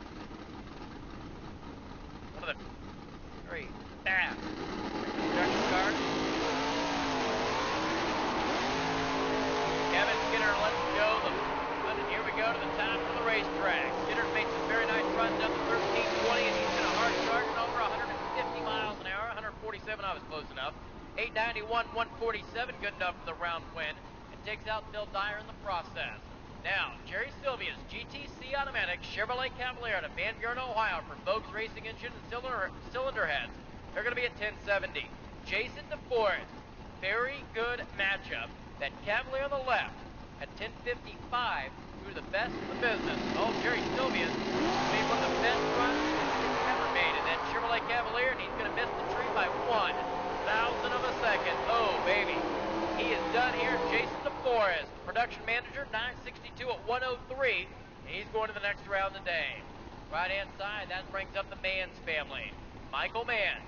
One of the very fast production cars. Kevin Skinner lets go. Here we go to the top of the racetrack. Skinner makes some very nice runs up to 1320, and he's going to hard charging over 150 miles an hour. 147, I was close enough. 891, 147, good enough for the round win. And takes out Bill Dyer in the process. Now, Jerry Sylvia's GTC Automatic Chevrolet Cavalier out of Van Buren, Ohio for Bogues Racing Engine and cylinder heads. They're going to be at 1070. Jason DeForest, very good matchup. That Cavalier on the left at 1055 through the best of the business. Oh, Jerry Sylvia made one of the best runs he's ever made in that Chevrolet Cavalier, and he's going to miss the tree by 1,000 of a second. Oh, baby. He is done here. Jason DeForest, production manager, 962 at 103, and he's going to the next round today. Right-hand side, that brings up the Mans family. Michael Mans,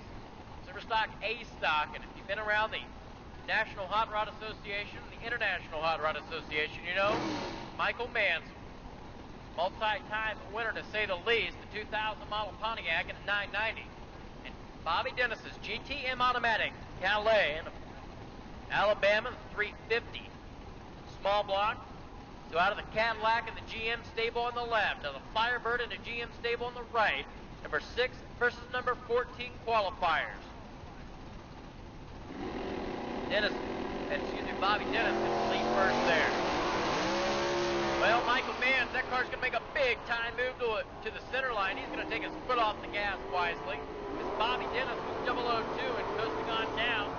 Superstock A-Stock, and if you've been around the National Hot Rod Association, the International Hot Rod Association, you know, Michael Mans, multi-time winner to say the least, the 2000 model Pontiac in a 990. And Bobby Dennis's GTM Automatic Calais in Alabama, 350. Small block. So out of the Cadillac and the GM stable on the left, out of the Firebird and the GM stable on the right, number 6 versus number 14 qualifiers. Bobby Dennis gets the lead first there. Well, Michael Manns, that car's going to make a big time move to the center line. He's going to take his foot off the gas wisely. As Bobby Dennis was 002 and coasting on down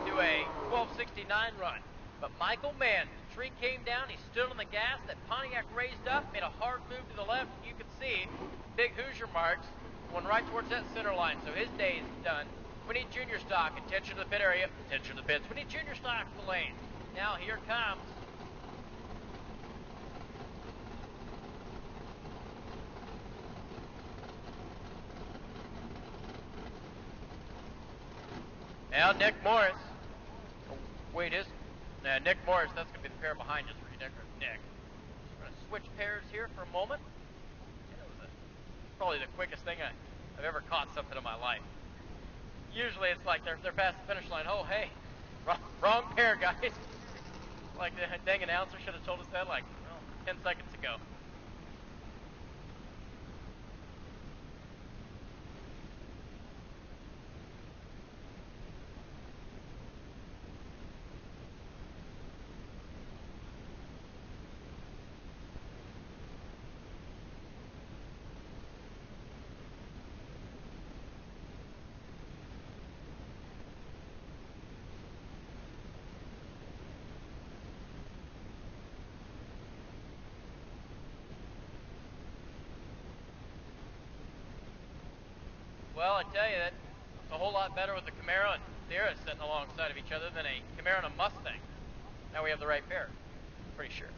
to a 1269 run. But Michael Manns, the tree came down, he stood on the gas, that Pontiac raised up, made a hard move to the left. You could see big Hoosier marks going right towards that center line. So his day is done. We need junior stock. Attention to the pit area. Attention to the pits. We need junior stock in the lane. Now here comes now Nick Morris. Oh, wait, Nick Morris. That's going to be the pair behind us. Nick. We're going to switch pairs here for a moment. Probably the quickest thing I've ever caught something in my life. Usually it's like they're past the finish line. Oh, hey, wrong pair, guys. Like the dang announcer should have told us that 10 seconds ago. Well, I tell you, that's a whole lot better with the Camaro and Sierra sitting alongside of each other than a Camaro and a Mustang. Now we have the right pair. Pretty sure.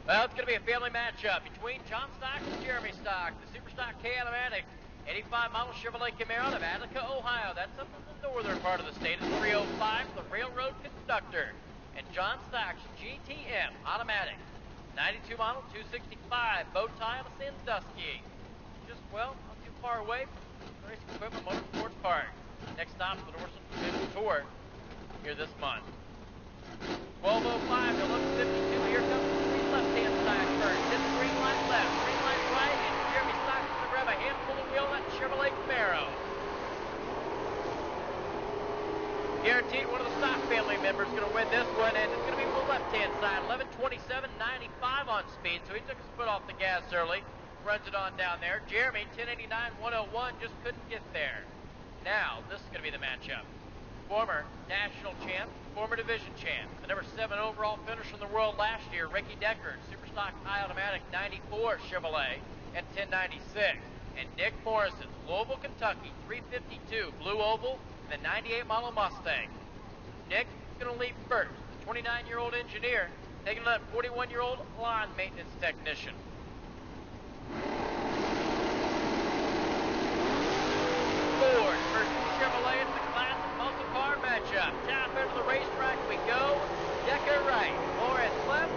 Well, it's going to be a family matchup between John Stock and Jeremy Stock. The Super Stock K Automatic 85 model Chevrolet Camaro of Attica, Ohio. That's up in the northern part of the state. It's 305 for the Railroad Conductor. And John Stock's GTM Automatic 92 model 265 bow tie on a Sandusky. Just, well, not too far away from Racing Equipment Motorsports Park. Next stop for the Dorsal Division Tour here this month. 12:05 to 11:52. Here comes the left-hand side first. Hit the green light left, green light right, and Jeremy Stock's going to grab a handful of wheel on that Chevrolet Camaro. Guaranteed one of the Stock family members is going to win this one, and it's going to be from the left-hand side. 11:27.95 on speed, so he took his foot off the gas early. Runs it on down there. Jeremy, 10:89.101, just couldn't get there. Now, this is going to be the matchup. Former national champ, former division champ, the number 7 overall finisher in the world last year, Ricky Deckard, Super Stock High Automatic 94 Chevrolet at 1096. And Nick Morrison, Louisville, Kentucky, 352 Blue Oval, and the 98 model Mustang. Nick is going to lead first. The 29-year-old engineer taking up 41-year-old lawn maintenance technician. Ford versus Chevrolet. It's the classic muscle car matchup. Top end of the racetrack we go. Decker right. Morris left.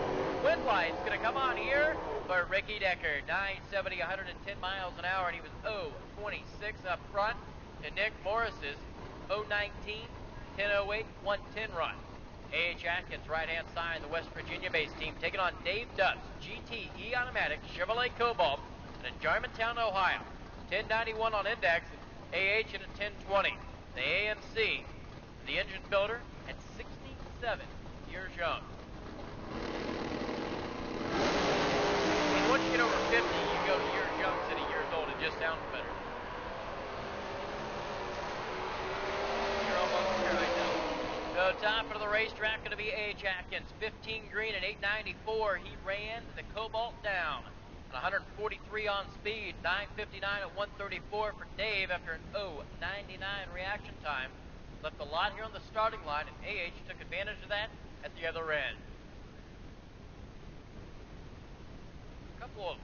Wind light's going to come on here for Ricky Deckard. 970, 110 miles an hour, and he was 0.26 up front. And Nick Morris's 0.19, 10.08, 110 run. A.H. Atkins, right-hand side, the West Virginia-based team, taking on Dave Dutt's GTE Automatic Chevrolet Cobalt in Germantown, Ohio. 1091 on index, A.H. in a 1020. The AMC, the engine builder, at 67 years young. And once you get over 50, you go years young instead of years old. It just sounds better. You're almost there right now. So top of the racetrack going to be A.H. Atkins, 15 green at 894. He ran the Cobalt down. 143 on speed, 959 at 134 for Dave after an 0.99 reaction time. Left a lot here on the starting line, and A.H. took advantage of that at the other end. A couple of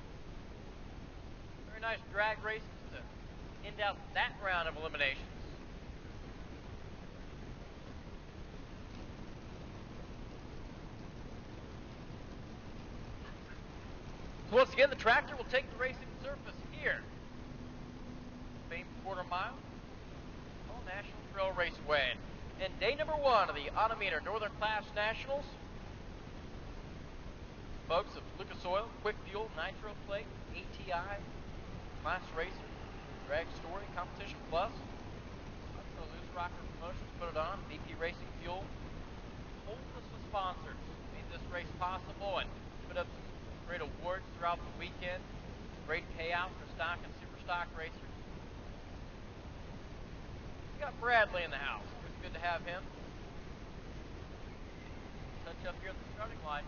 very nice drag races to end out that round of eliminations. So once again, the tractor will take the racing surface here. Famed quarter mile. National Trail Raceway. And day number 1 of the Autometer Northern Class Nationals. Folks of Lucas Oil, Quick Fuel, Nitro Plate, ATI, Class Racer, Drag Story, Competition Plus. So Loose Rocker Promotions put it on. VP Racing Fuel. Holdless with sponsors made this race possible and put up some great awards throughout the weekend. Great payout for stock and super stock racers. We got Bradley in the house. It's good to have him. Touch up here at the starting line.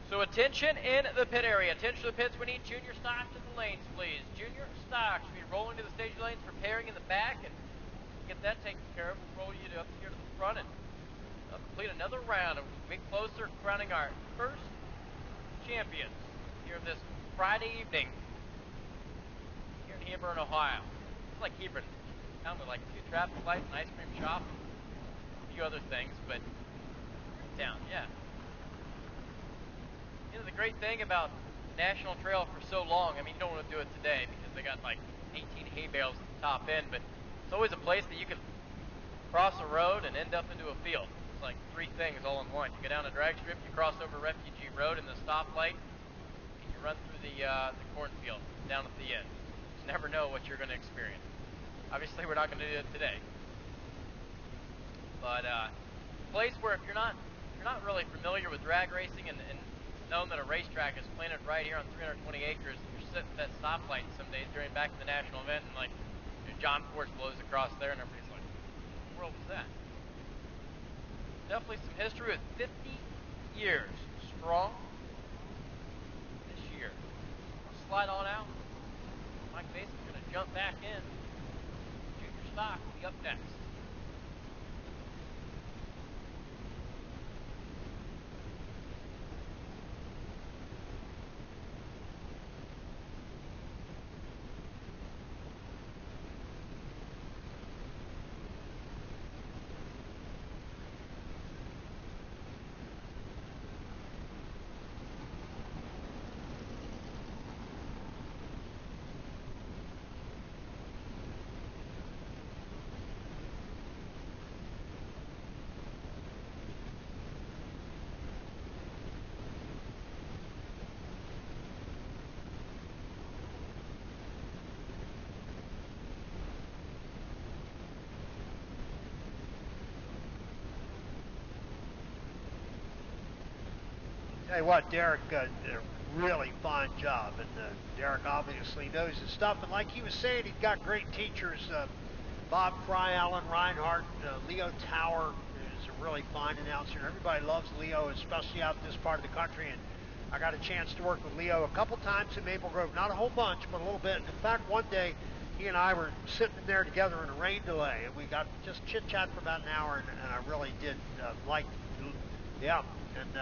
So attention in the pit area. Attention to the pits. We need junior stocks in the lanes, please. Junior stocks should be rolling to the stage lanes, preparing in the back, and get that taken care of. We'll roll you up here to the front and complete another round. And we'll get closer, crowning our first champions here this Friday evening here in Hebron, Ohio. It's like Hebron. Town with like 2 traffic lights, an ice cream shop, a few other things, but town, yeah. You know, the great thing about National Trail for so long, I mean, you don't want to do it today because they got like 18 hay bales at the top end, but it's always a place that you can cross a road and end up into a field. It's like 3 things all in one. You go down a drag strip, you cross over Refugee Road and the stoplight, and you run through the cornfield down at the end. You never know what you're going to experience. Obviously, we're not going to do it today. But a place where if you're not really familiar with drag racing and known that a racetrack is planted right here on 320 acres, and you're sitting at that stoplight some days during back to the national event, and like John Force blows across there, and everybody's like, "What in the world was that?" Definitely some history with 50 years strong this year. I'll slide on out. Mike Mason's going to jump back in. Junior stock will be up next. Tell you what, Derek did a really fine job, and Derek obviously knows his stuff. And like he was saying, he's got great teachers. Bob Fry, Alan Reinhardt, Leo Tower is a really fine announcer. Everybody loves Leo, especially out in this part of the country. And I got a chance to work with Leo a couple times in Maple Grove, not a whole bunch, but a little bit. In fact, one day he and I were sitting there together in a rain delay, and we got just chit-chat for about an hour, and I really did like, yeah, and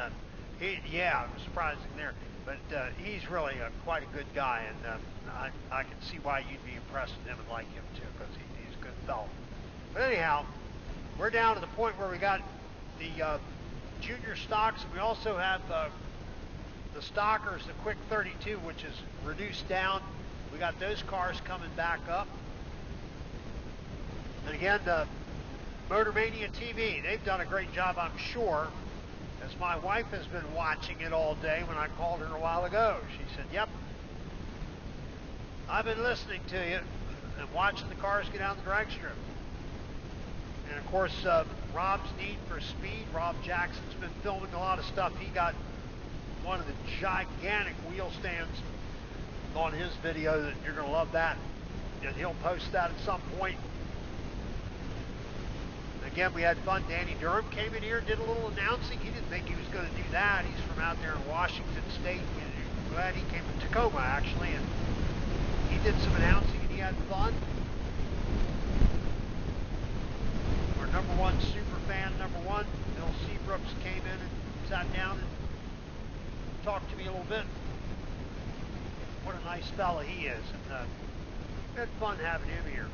it was surprising there. But he's really quite a good guy, and I can see why you'd be impressed with him and like him too, because he's a good fellow. But anyhow, we're down to the point where we got the junior stocks. We also have the stockers, the Quick 32, which is reduced down. We got those cars coming back up. And again, the Motor Mania TV, they've done a great job, I'm sure, as my wife has been watching it all day. When I called her a while ago, she said, "Yep, I've been listening to you and watching the cars get down the drag strip." And of course, Rob's Need for Speed, Rob Jackson's been filming a lot of stuff. He got one of the gigantic wheel stands on his video. That you're going to love that, and he'll post that at some point. Again, we had fun. Danny Durham came in here and did a little announcing. He didn't think he was going to do that. He's from out there in Washington State. We're glad he came from Tacoma, actually, and he did some announcing, and he had fun. Our number one super fan, Bill Seabrooks, came in and sat down and talked to me a little bit. What a nice fella he is, and we had fun having him here.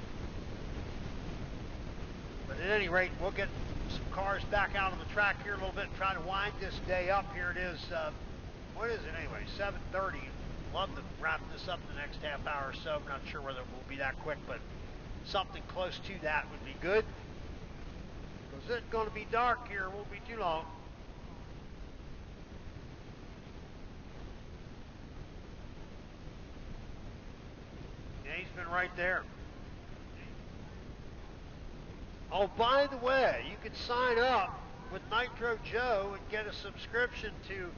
But at any rate, we'll get some cars back out on the track here a little bit and try to wind this day up. Here it is, what is it anyway, 7:30. love to wrap this up in the next half hour or so. I'm not sure whether it will be that quick, but something close to that would be good. Because it's going to be dark here. It won't be too long. Yeah, he's been right there. Oh, by the way, you can sign up with Nitro Joe and get a subscription to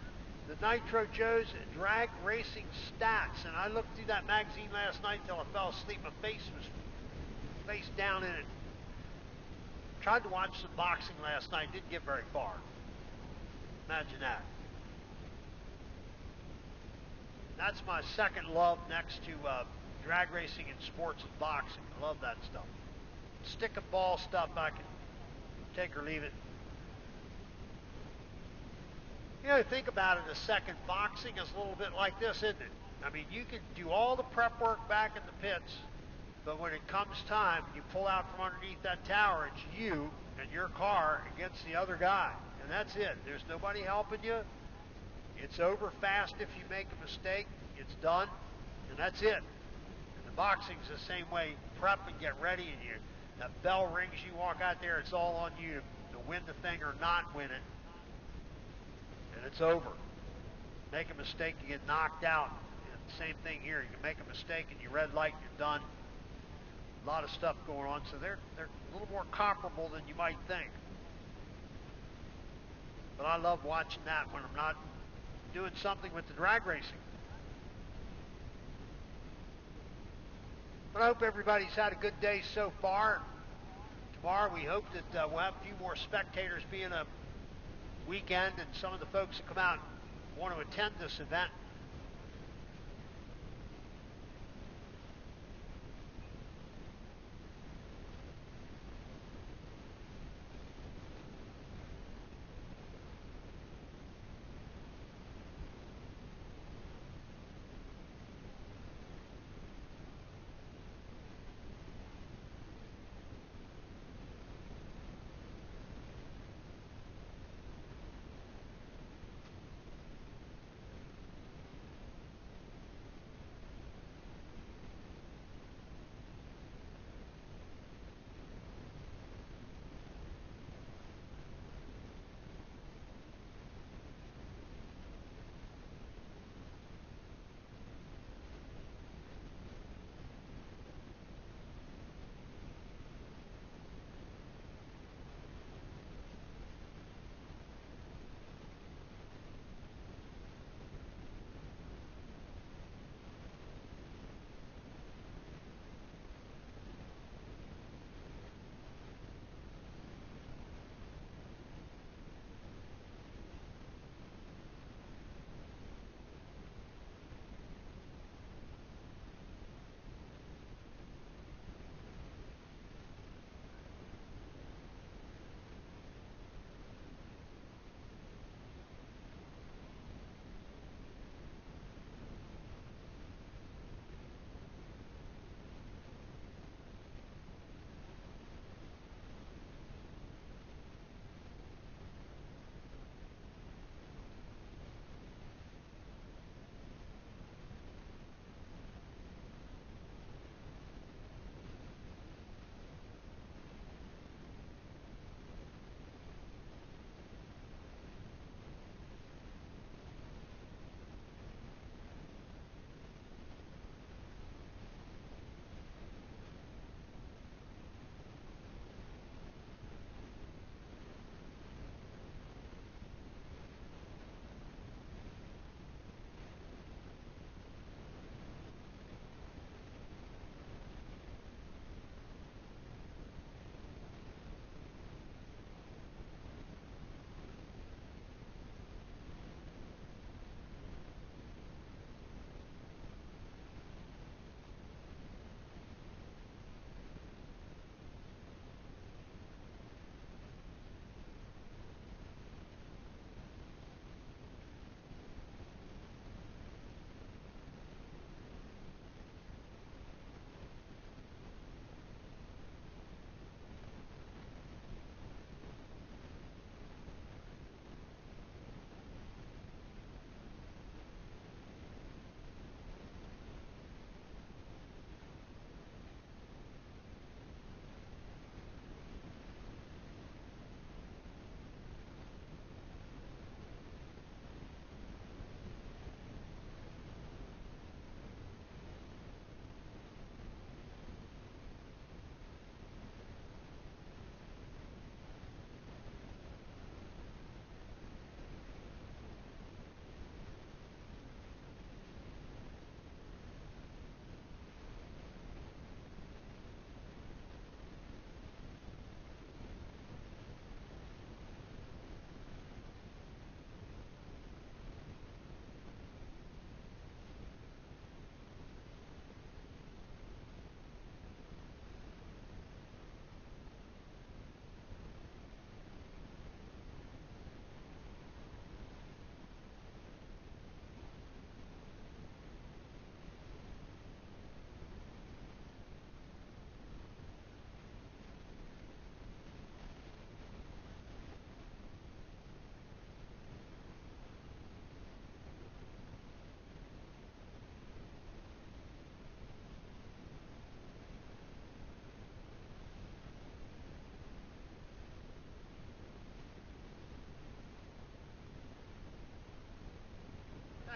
the Nitro Joe's Drag Racing Stats. And I looked through that magazine last night till I fell asleep. My face was face down in it. Tried to watch some boxing last night. Didn't get very far. Imagine that. That's my second love next to drag racing and sports and boxing. I love that stuff. Stick and ball stuff, I can take or leave it. You know, think about it a second. Boxing is a little bit like this, isn't it? I mean, you can do all the prep work back in the pits, but when it comes time, you pull out from underneath that tower, it's you and your car against the other guy. And that's it. There's nobody helping you. It's over fast if you make a mistake. It's done, and that's it. And the boxing's the same way. You prep and get ready, and that bell rings, you walk out there, it's all on you to win the thing or not win it. And it's over. Make a mistake, you get knocked out. And same thing here. You can make a mistake and you red light, you're done. A lot of stuff going on, so they're a little more comparable than you might think. But I love watching that when I'm not doing something with the drag racing. But I hope everybody's had a good day so far. Tomorrow we hope that we'll have a few more spectators being a weekend, and some of the folks that come out want to attend this event.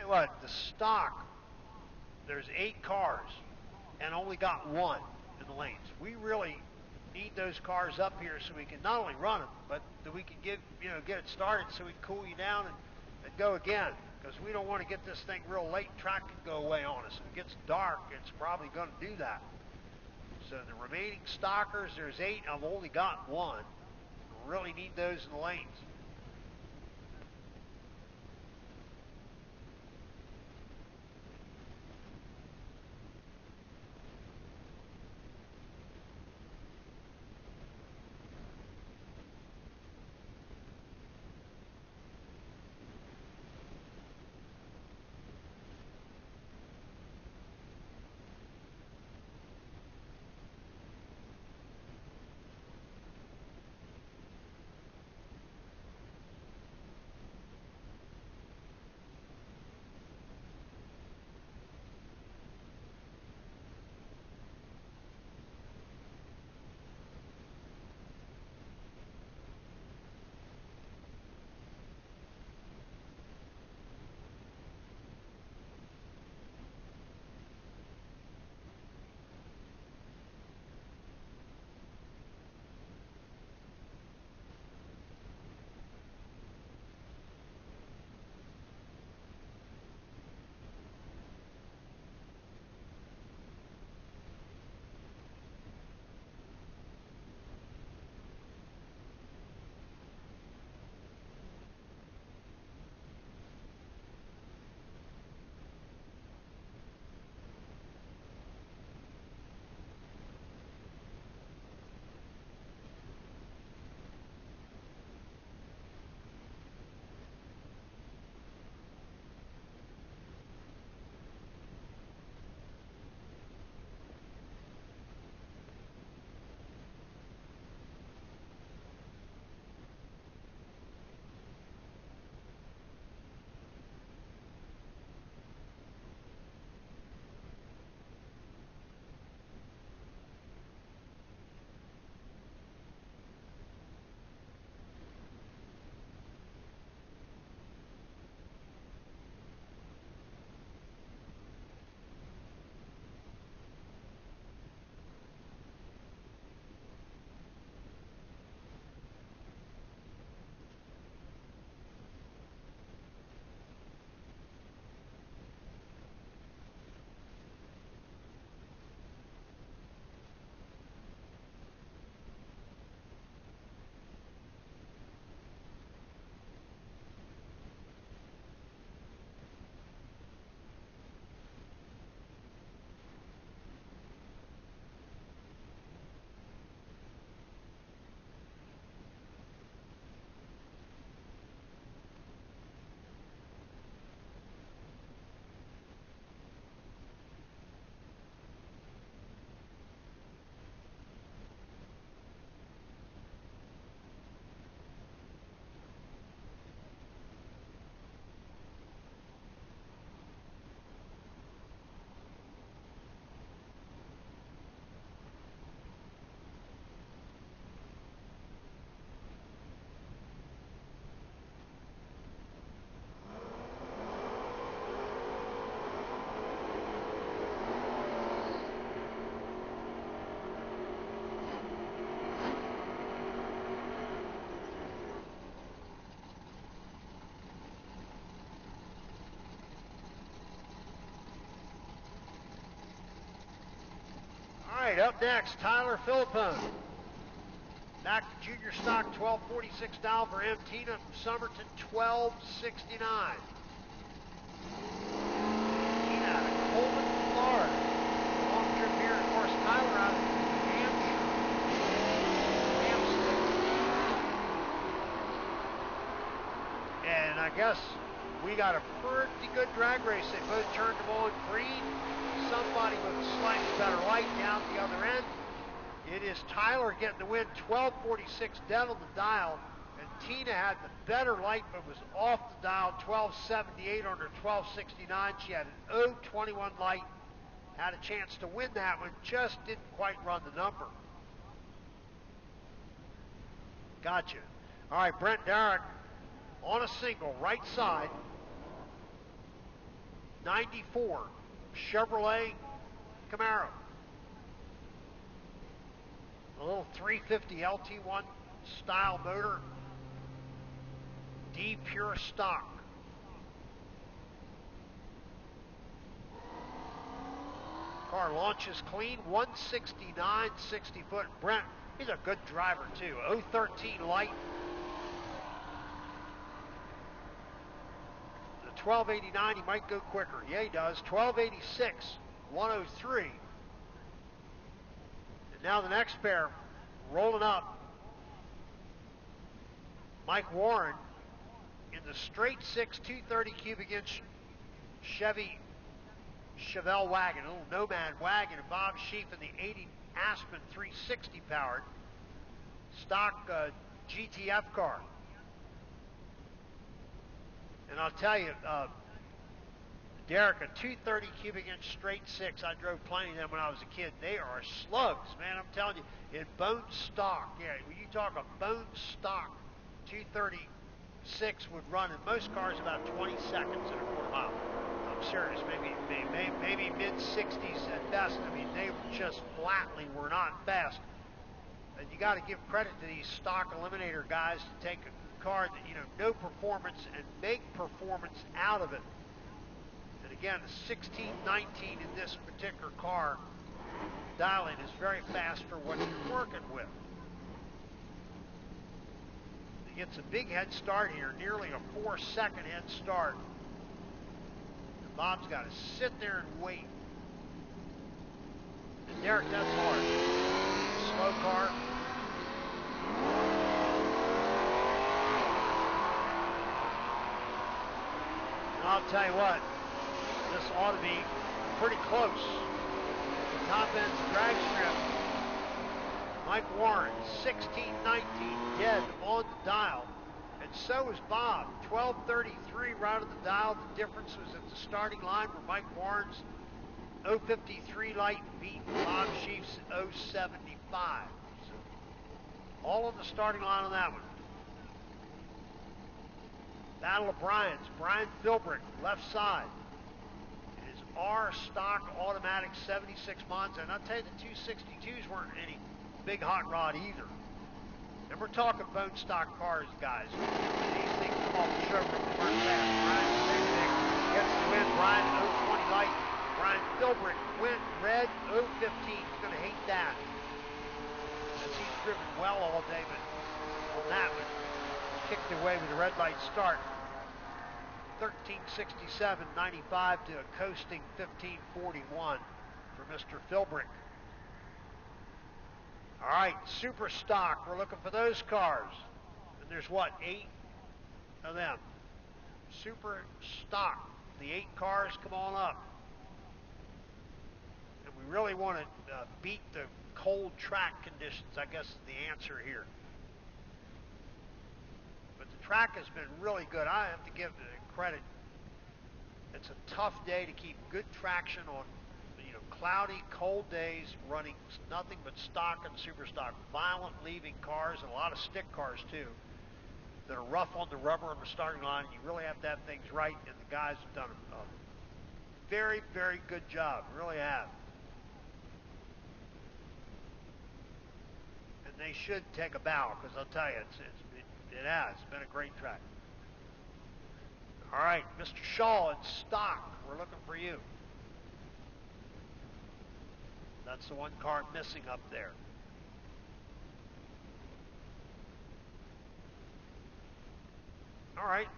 you what, the stock, there's 8 cars and only got 1 in the lanes. We really need those cars up here so we can not only run them, but that we can get it started so we can cool you down and go again. Because we don't want to get this thing real late. Track can go away on us. If it gets dark, it's probably going to do that. So the remaining stockers, there's 8. I've only got 1. Really need those in the lanes. All right, up next, Tyler Philippone. Back to junior stock, 1246 down for M. Tina from Somerton, 1269. Tina out of Coleman, Florida. Long trip here, of course, Tyler out of New Hampshire. And I guess we got a pretty good drag race. They both turned them on green. Somebody with a slightly better light down the other end. It is Tyler getting the win, 1246 dead on the dial, and Tina had the better light but was off the dial, 1278 on her 1269. She had an 021 light, had a chance to win that one, just didn't quite run the number. Gotcha. All right, Brent Derrick on a single, right side. 94 Chevrolet Camaro. A little 350 LT1 style motor. D pure stock. Car launches clean, 169, 60 foot. Brent, he's a good driver too. 013 light. The 1289, he might go quicker. Yeah, he does. 1286, 103. And now the next pair, rolling up. Mike Warren in the straight 6, 230 cubic inch Chevy Chevelle wagon, a little Nomad wagon, and Bob Sheaf in the 80 Aspen 360 powered stock GTF car. And I'll tell you, Derek, a 230 cubic inch straight 6, I drove plenty of them when I was a kid. They are slugs, man, I'm telling you, in bone stock. Yeah, when you talk a bone stock 236 would run in most cars about 20 seconds in a quarter mile. I'm serious, maybe mid-60s at best. I mean, they just flatly were not fast. And you got to give credit to these stock eliminator guys to take a car that, you know, no performance and make performance out of it. And again, the 1619 in this particular car, dial-in is very fast for what you're working with. He gets a big head start here, nearly a 4-second head start. Bob's got to sit there and wait. And Derek, that's hard. Slow car. And I'll tell you what, this ought to be pretty close. The top end's drag strip. Mike Warren, 16-19, dead on the dial. And so is Bob, 12:33 right at the dial. The difference was at the starting line where Mike Warren's 053 light beat Bob Sheaf's 075. So all on the starting line on that one. Battle of Brian's. Brian Philbrick, left side. His R stock automatic 76 Monza. And I'll tell you, the 262s weren't any big hot rod either. And we're talking bone stock cars, guys. These things come off the show from the first half. Brian Philbrick gets the win. Brian 020 light. Brian Philbrick win red 015. He's going to hate that. As he's driven well all day, but on that one, kicked away with a red light start. 1367.95 to a coasting 1541 for Mr. Philbrick. All right, super stock. We're looking for those cars. And there's what, 8 of them. Super stock. The 8 cars come on up. And we really want to beat the cold track conditions, I guess is the answer here. But the track has been really good. I have to give credit. It's a tough day to keep good traction on, you know, cloudy, cold days, running nothing but stock and super stock. Violent leaving cars, and a lot of stick cars too, that are rough on the rubber on the starting line. You really have to have things right, and the guys have done a very, very good job. Really have. And they should take a bow, because I'll tell you, it has. It's been a great track. All right, Mr. Shaw in stock. We're looking for you. That's the one car missing up there. All right.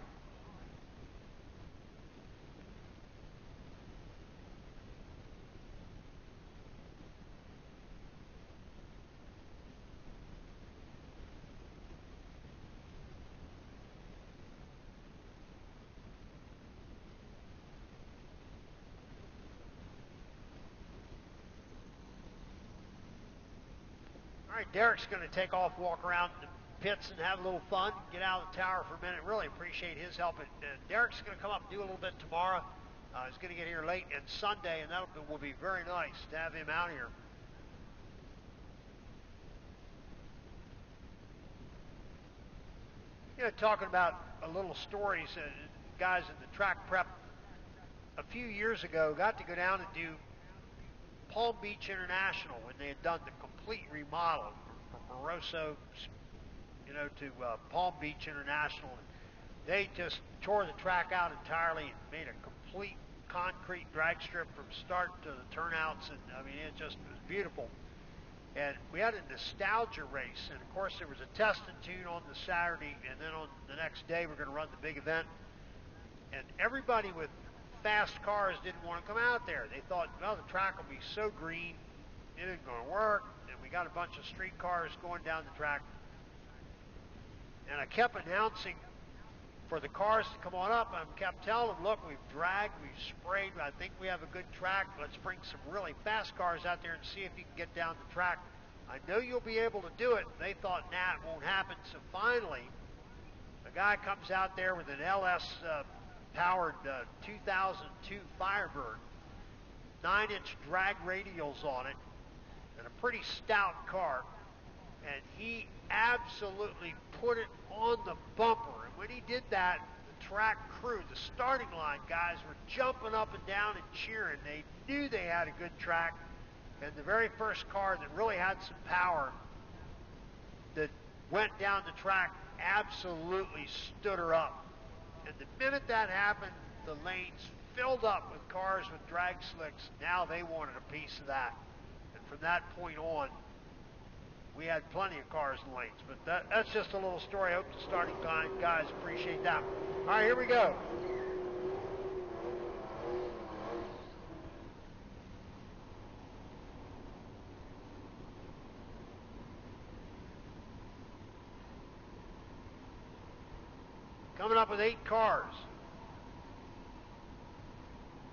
All right, Derek's going to take off, walk around the pits and have a little fun, get out of the tower for a minute. Really appreciate his help. And Derek's going to come up and do a little bit tomorrow. He's going to get here late and Sunday, and that will be very nice to have him out here. You know, talking about a little stories, guys in the track prep a few years ago, got to go down and do Palm Beach International when they had done the complete remodel from Barroso, to Palm Beach International. They just tore the track out entirely and made a complete concrete drag strip from start to the turnouts, and I mean it just was beautiful. And we had a nostalgia race, and of course there was a test and tune on the Saturday, and then on the next day we're going to run the big event. And everybody with fast cars didn't want to come out there. They thought, well, the track will be so green, it isn't going to work, and we got a bunch of street cars going down the track. And I kept announcing for the cars to come on up. I kept telling them, look, we've dragged, we've sprayed, I think we have a good track. Let's bring some really fast cars out there and see if you can get down the track. I know you'll be able to do it. They thought, nah, it won't happen. So finally, a guy comes out there with an LS powered 2002 Firebird, 9-inch drag radials on it, and a pretty stout car. And he absolutely put it on the bumper. And when he did that, the track crew, the starting line guys, were jumping up and down and cheering. They knew they had a good track. And the very first car that really had some power that went down the track absolutely stood her up. And the minute that happened, the lanes filled up with cars with drag slicks. Now they wanted a piece of that. And from that point on, we had plenty of cars in lanes. But that's just a little story. I hope the starting line guys appreciate that. All right, here we go. Coming up with 8 cars.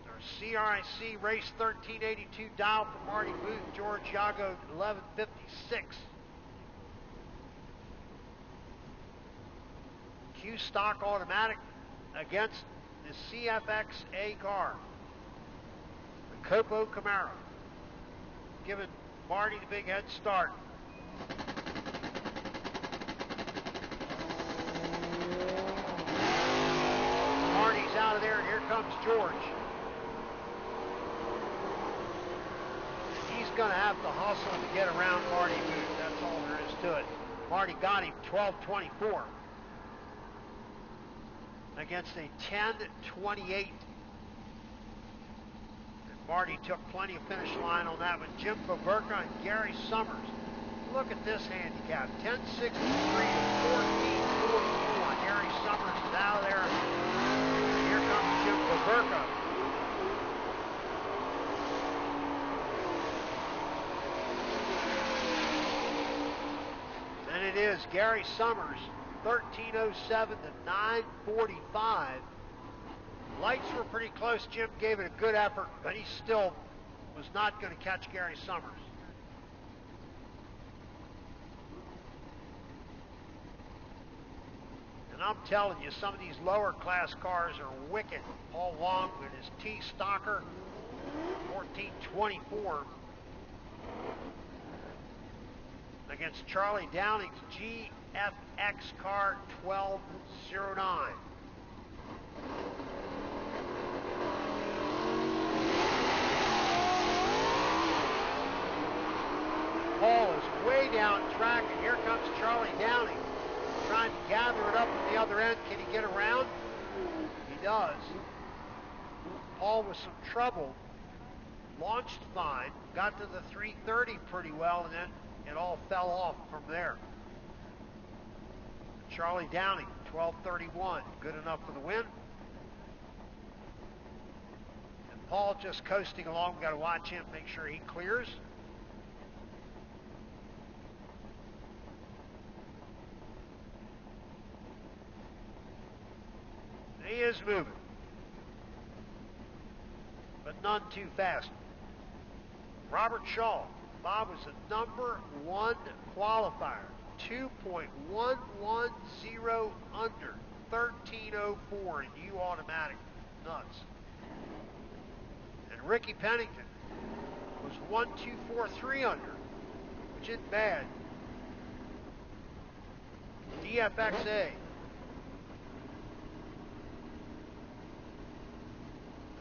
Our CIC race 1382 dial for Marty Booth, George Yago 1156. Q stock automatic against the CFX-A car. The Copo Camaro. Giving Marty the big head start. Marty's out of there, and here comes George. He's going to have to hustle to get around Marty Booth. That's all there is to it. Marty got him 12:24 against a 10:28. And Marty took plenty of finish line on that with Jim Boberka and Gary Summers. Look at this handicap, 10:63 to 14:44. Gary Summers is out of there. And here comes Jim Boberka. And it is Gary Summers, 13:07 to 9:45. Lights were pretty close. Jim gave it a good effort, but he still was not going to catch Gary Summers. And I'm telling you, some of these lower class cars are wicked. Paul Long with his T Stalker, 14:24. Against Charlie Downing's GFX car, 12:09. Paul is way down track, and here comes Charlie Downing, trying to gather it up at the other end. Can he get around? He does. Paul with some trouble, launched fine, got to the 330 pretty well, and then it all fell off from there. Charlie Downing, 12:31, good enough for the win. And Paul just coasting along. We've got to watch him, make sure he clears. He is moving, but none too fast. Robert Shaw. Bob was the number 1 qualifier, 2.110 under, 13:04 in U automatic, nuts. And Ricky Pennington was 1.243 under, which isn't bad. DFXA.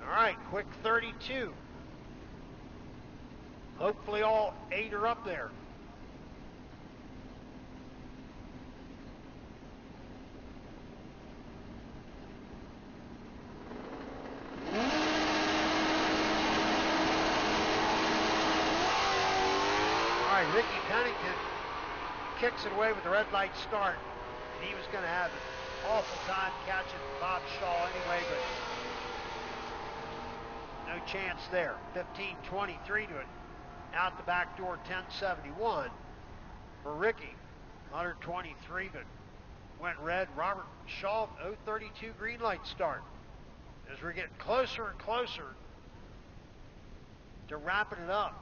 All All right, quick 32. Hopefully all 8 are up there. All right, Ricky Pennington kicks it away with the red light start. And he was going to have an awful time catching Bob Shaw anyway, but no chance there. 15:23 to it. Out the back door, 10:71 for Ricky. 123, but went red. Robert Shaw, 0:32 green light start. As we're getting closer and closer to wrapping it up.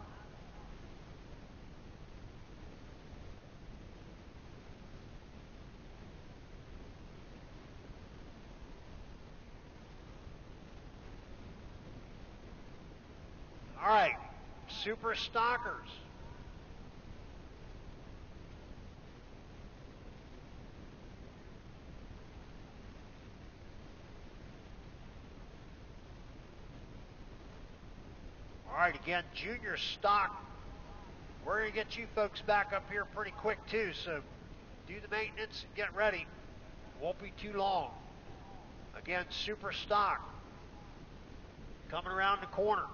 All right, Super Stockers. All right, again, Junior Stock. We're going to get you folks back up here pretty quick too, so do the maintenance and get ready. Won't be too long. Again, Super Stock coming around the corner.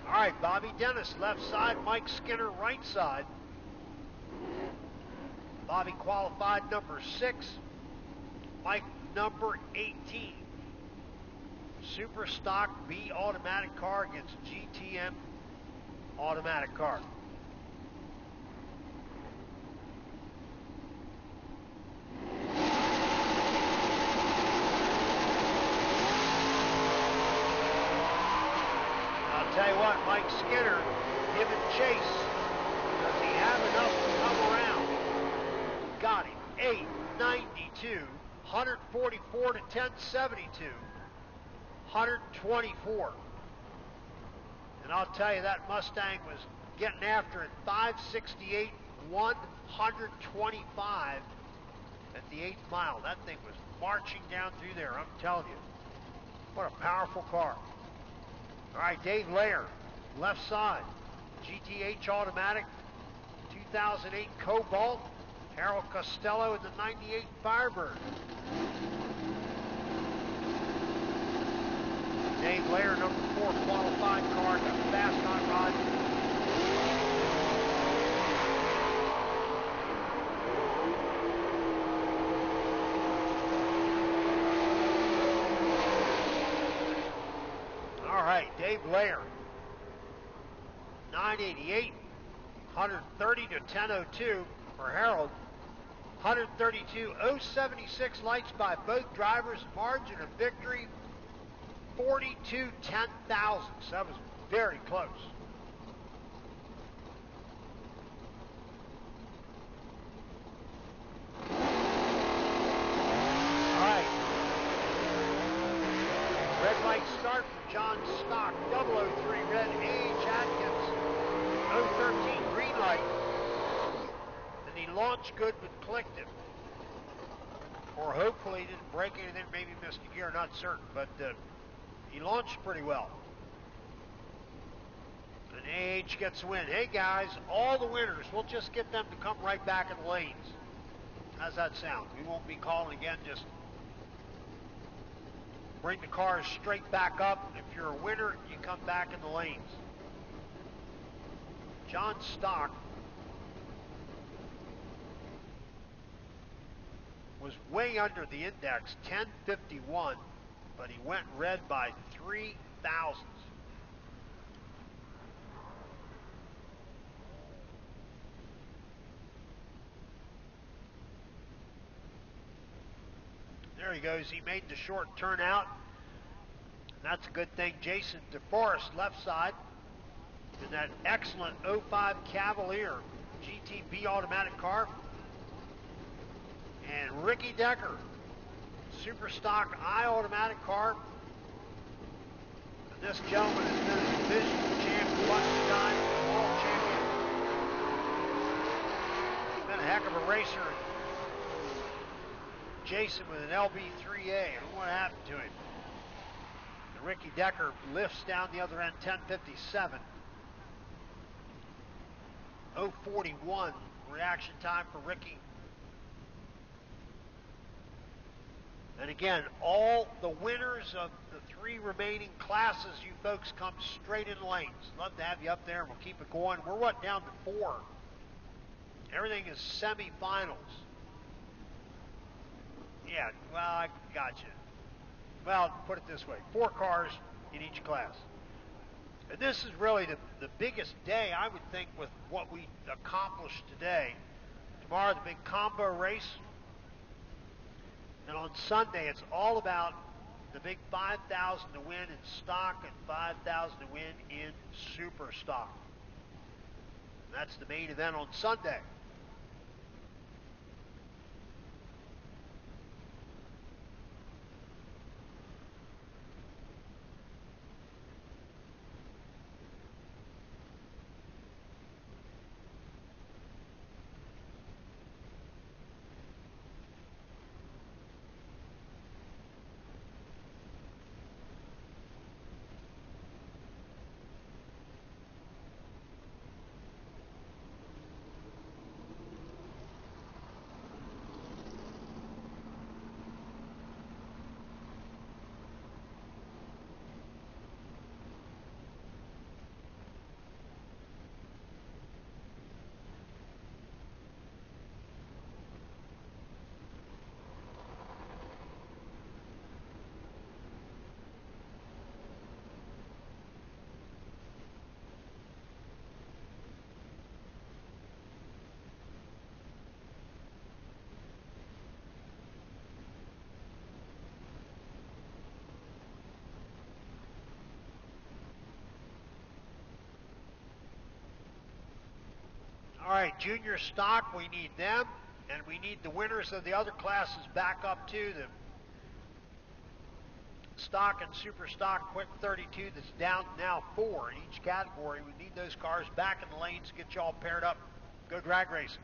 All right, Bobby Dennis, left side. Mike Skinner, right side. Bobby qualified number 6. Mike number 18. Super Stock B automatic car against GTM automatic car. Tell you what, Mike Skinner giving chase. Does he have enough to come around? Got him. 892, 144 to 1072, 124. And I'll tell you, that Mustang was getting after it. 568, 125 at the 8th mile. That thing was marching down through there, I'm telling you. What a powerful car. All right, Dave Lair, left side. GTH automatic, 2008 Cobalt. Harold Costello in the 98 Firebird. Dave Lair, number 4 qualified car, got fast hot rod. All right, Dave Lair, 988, 130 to 1002 for Harold. 132.076 lights by both drivers. Margin of victory, 42 10,000ths. That was very close. All right. Red light start for John Stock. 003 red. A.H. Atkins. 013 green light. And he launched good but clicked it for or hopefully he didn't break anything, maybe missed a gear, not certain, but he launched pretty well. And AH gets the win. Hey guys, all the winners, we'll just get them to come right back in the lanes. How's that sound? We won't be calling again, just bring the cars straight back up. If you're a winner, you come back in the lanes. John Stock was way under the index, 1051, but he went red by 3 thousandths. There he goes. He made the short turnout. That's a good thing. Jason DeForest, left side, in that excellent 05 Cavalier GTB automatic car. And Ricky Decker, super stock I automatic car. And this gentleman has been a division champion, one-time world champion. He's been a heck of a racer. Jason with an LB3A. I don't know what happened to him. And Ricky Decker lifts down the other end, 10:57. 0:41 reaction time for Ricky. And again, all the winners of the 3 remaining classes, you folks come straight in lanes. Love to have you up there, and we'll keep it going. We're down to 4. Everything is semifinals. Yeah, well, I got you. Well, put it this way, 4 cars in each class. And this is really the biggest day, I would think, with what we accomplished today. Tomorrow, the big combo race. And on Sunday, it's all about the big 5,000 to win in stock and 5,000 to win in super stock. And that's the main event on Sunday. All right, junior stock, we need them, and we need the winners of the other classes back up to the stock and super stock quick 32 that's down now 4 in each category. We need those cars back in the lanes, get you all paired up, go drag racing.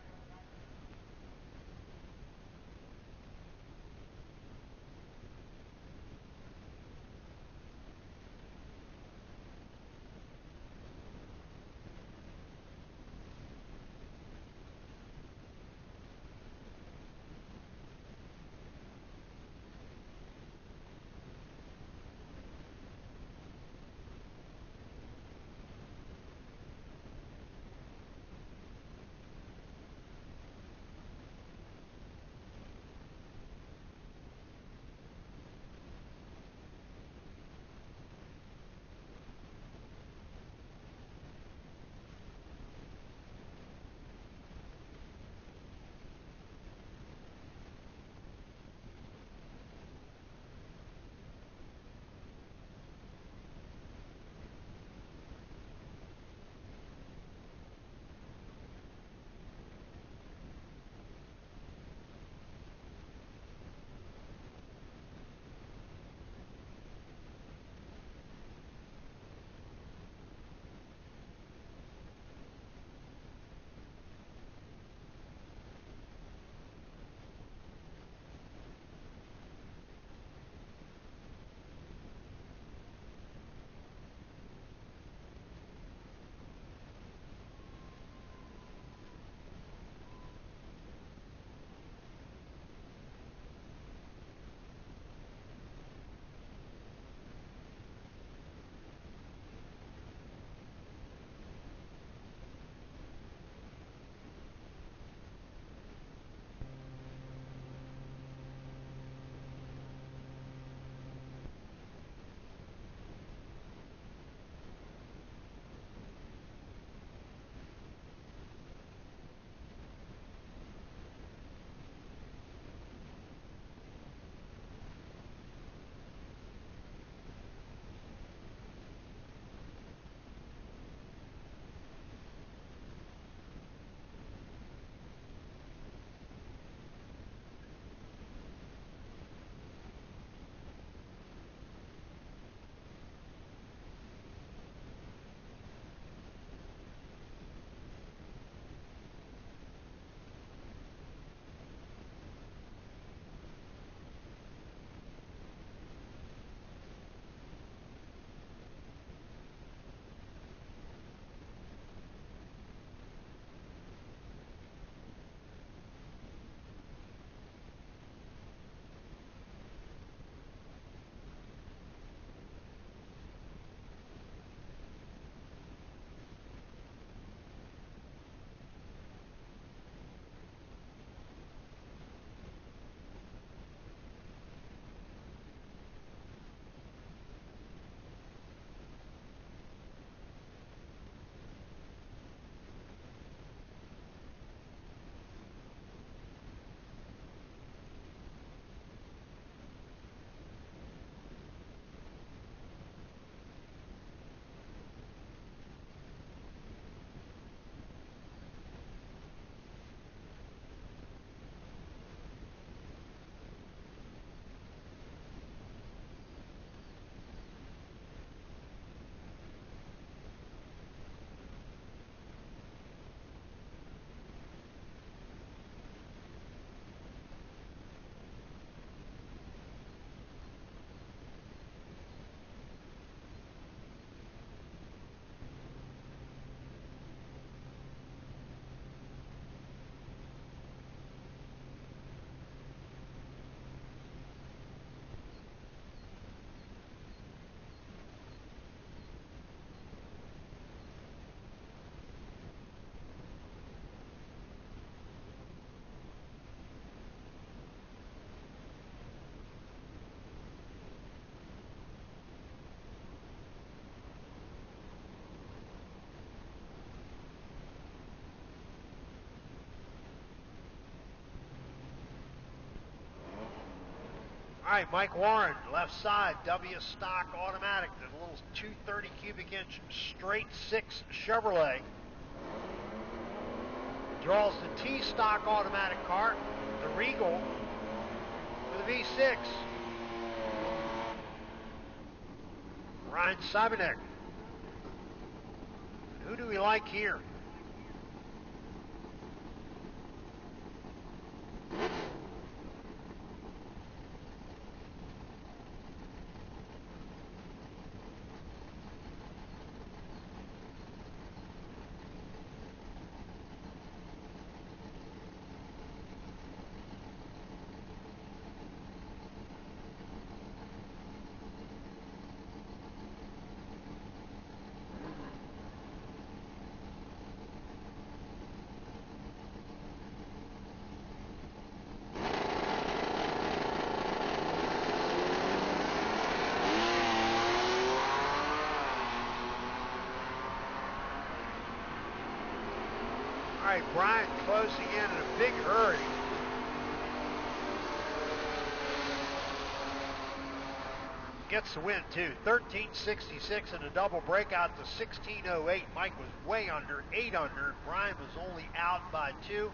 All right, Mike Warren, left side, W stock automatic, the little 230 cubic inch straight six Chevrolet. Draws the T stock automatic car, the Regal, with a V6. Ryan Simonek. Who do we like here? All right, Brian closing in a big hurry. Gets the win too. 13.66 and a double breakout to 16.08. Mike was way under, 8 under. Brian was only out by 2.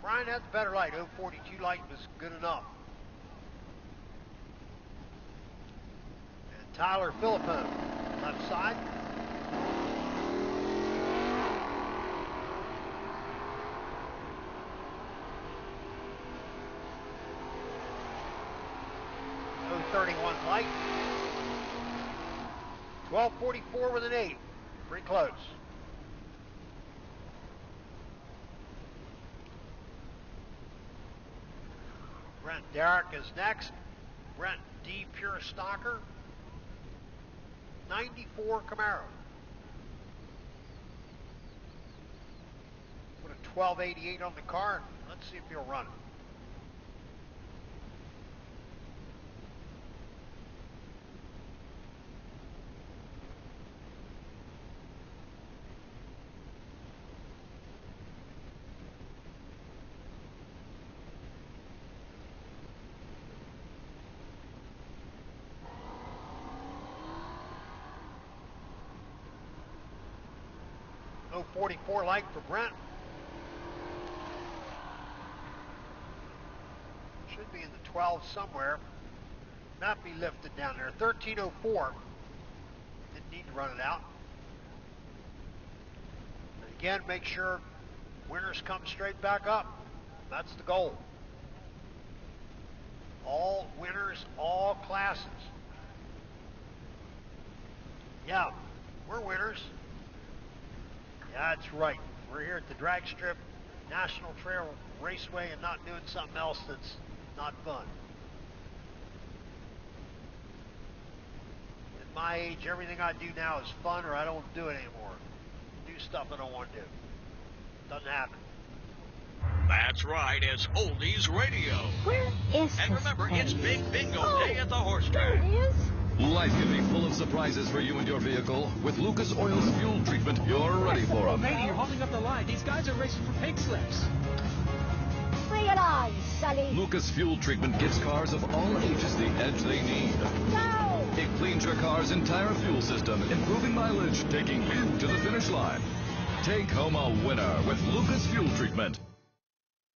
Brian had the better light. 0.42 light was good enough. And Tyler Philippone, left side. Light. 12.44 with an 8. Pretty close. Brent Derrick is next. Brent D. Pure Stocker. 94 Camaro. Put a 1288 on the car. Let's see if he'll run it. No 44 light for Brent. Should be in the 12 somewhere. Not be lifted down there. 13.04. Didn't need to run it out. And again, make sure winners come straight back up. That's the goal. All winners, all classes. Yeah, we're winners. Yeah, that's right. We're here at the drag strip, National Trail Raceway, and not doing something else that's not fun. At my age, everything I do now is fun, or I don't do it anymore. Do stuff I don't want to do. Doesn't happen. That's right, it's Oldies Radio. Where is And remember, this it's place? Big Bingo Oh, Day at the horse there track. it is. Life can be full of surprises for you and your vehicle. With Lucas Oil's fuel treatment, you're ready for them. Lady, you're holding up the line. These guys are racing for pink slips. Bring it on, Sonny. Lucas Fuel Treatment gives cars of all ages the edge they need. Go! It cleans your car's entire fuel system, improving mileage, taking you to the finish line. Take home a winner with Lucas Fuel Treatment.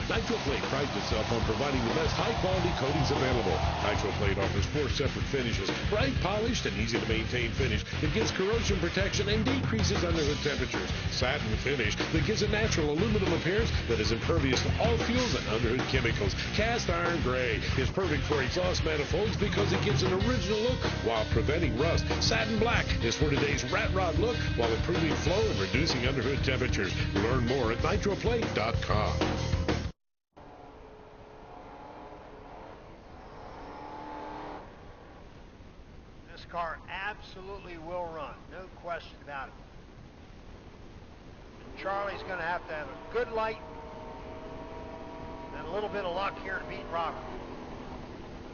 Nitro Plate prides itself on providing the best high-quality coatings available. Nitro Plate offers 4 separate finishes, bright, polished, and easy-to-maintain finish that gives corrosion protection and decreases underhood temperatures. Satin finish that gives a natural aluminum appearance that is impervious to all fuels and underhood chemicals. Cast iron gray is perfect for exhaust manifolds because it gives an original look while preventing rust. Satin black is for today's rat rod look while improving flow and reducing underhood temperatures. Learn more at nitroplate.com. Car absolutely will run, no question about it. And Charlie's going to have a good light and a little bit of luck here to beat Robert.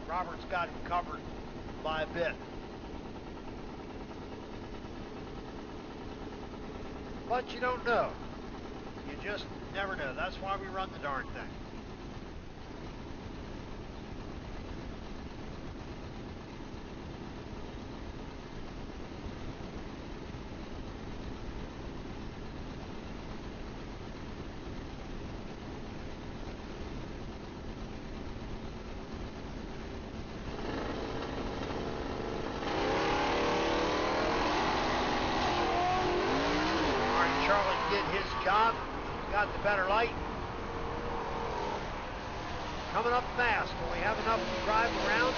Robert's got him covered by a bit. But you don't know. You just never know. That's why we run the darn thing. job. He's got the better light. Coming up fast. Will we have enough to drive around?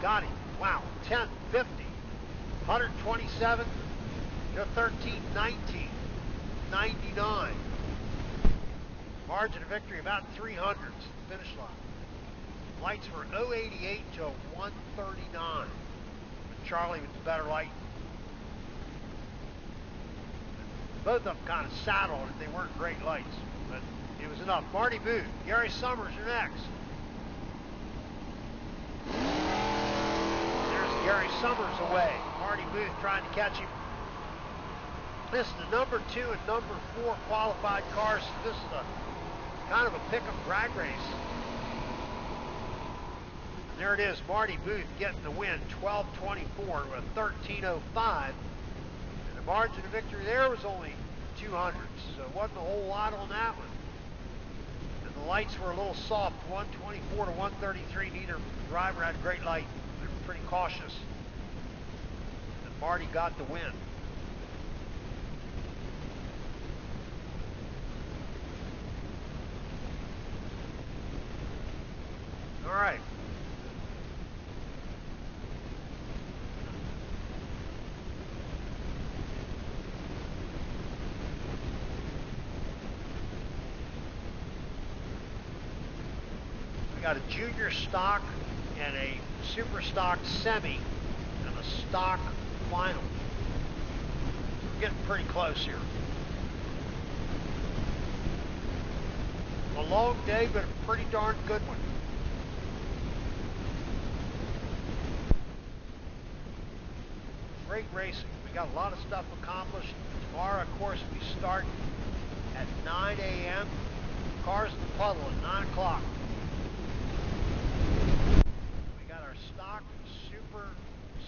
Got him. Wow. 10:50. 127 to 13:19. 99. Margin of victory about 300s. Finish line. Lights were 088 to 139. With Charlie with the better light. Both of them kind of saddled it. They weren't great lights, but it was enough. Marty Booth, Gary Summers are next. There's Gary Summers away. Marty Booth trying to catch him. This is the number 2 and number 4 qualified cars. This is a kind of a pick-up drag race. And there it is, Marty Booth getting the win, 12:24 to a 13:05. And the margin of victory there was only 200s, so it wasn't a whole lot on that one. And the lights were a little soft, 124 to 133. Neither driver had great light. They were pretty cautious. And Marty got the win. All right. We got a junior stock and a super stock semi and a stock final. We're getting pretty close here. A long day, but a pretty darn good one. Great racing. We got a lot of stuff accomplished. Tomorrow, of course, we start at 9 a.m. Cars in the puddle at 9 o'clock. We got our stock, super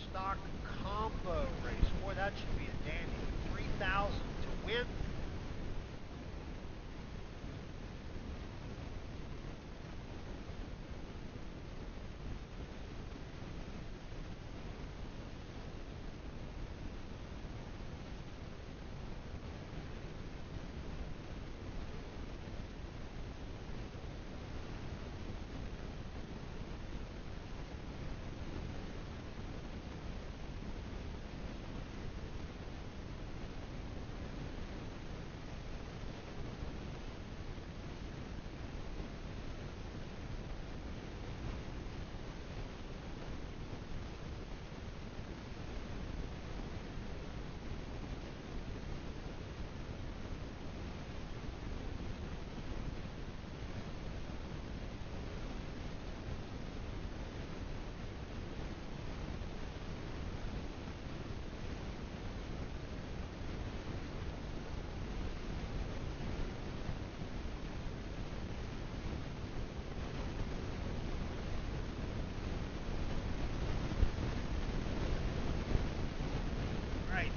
stock combo race. Boy, that should be a dandy. 3,000 to win.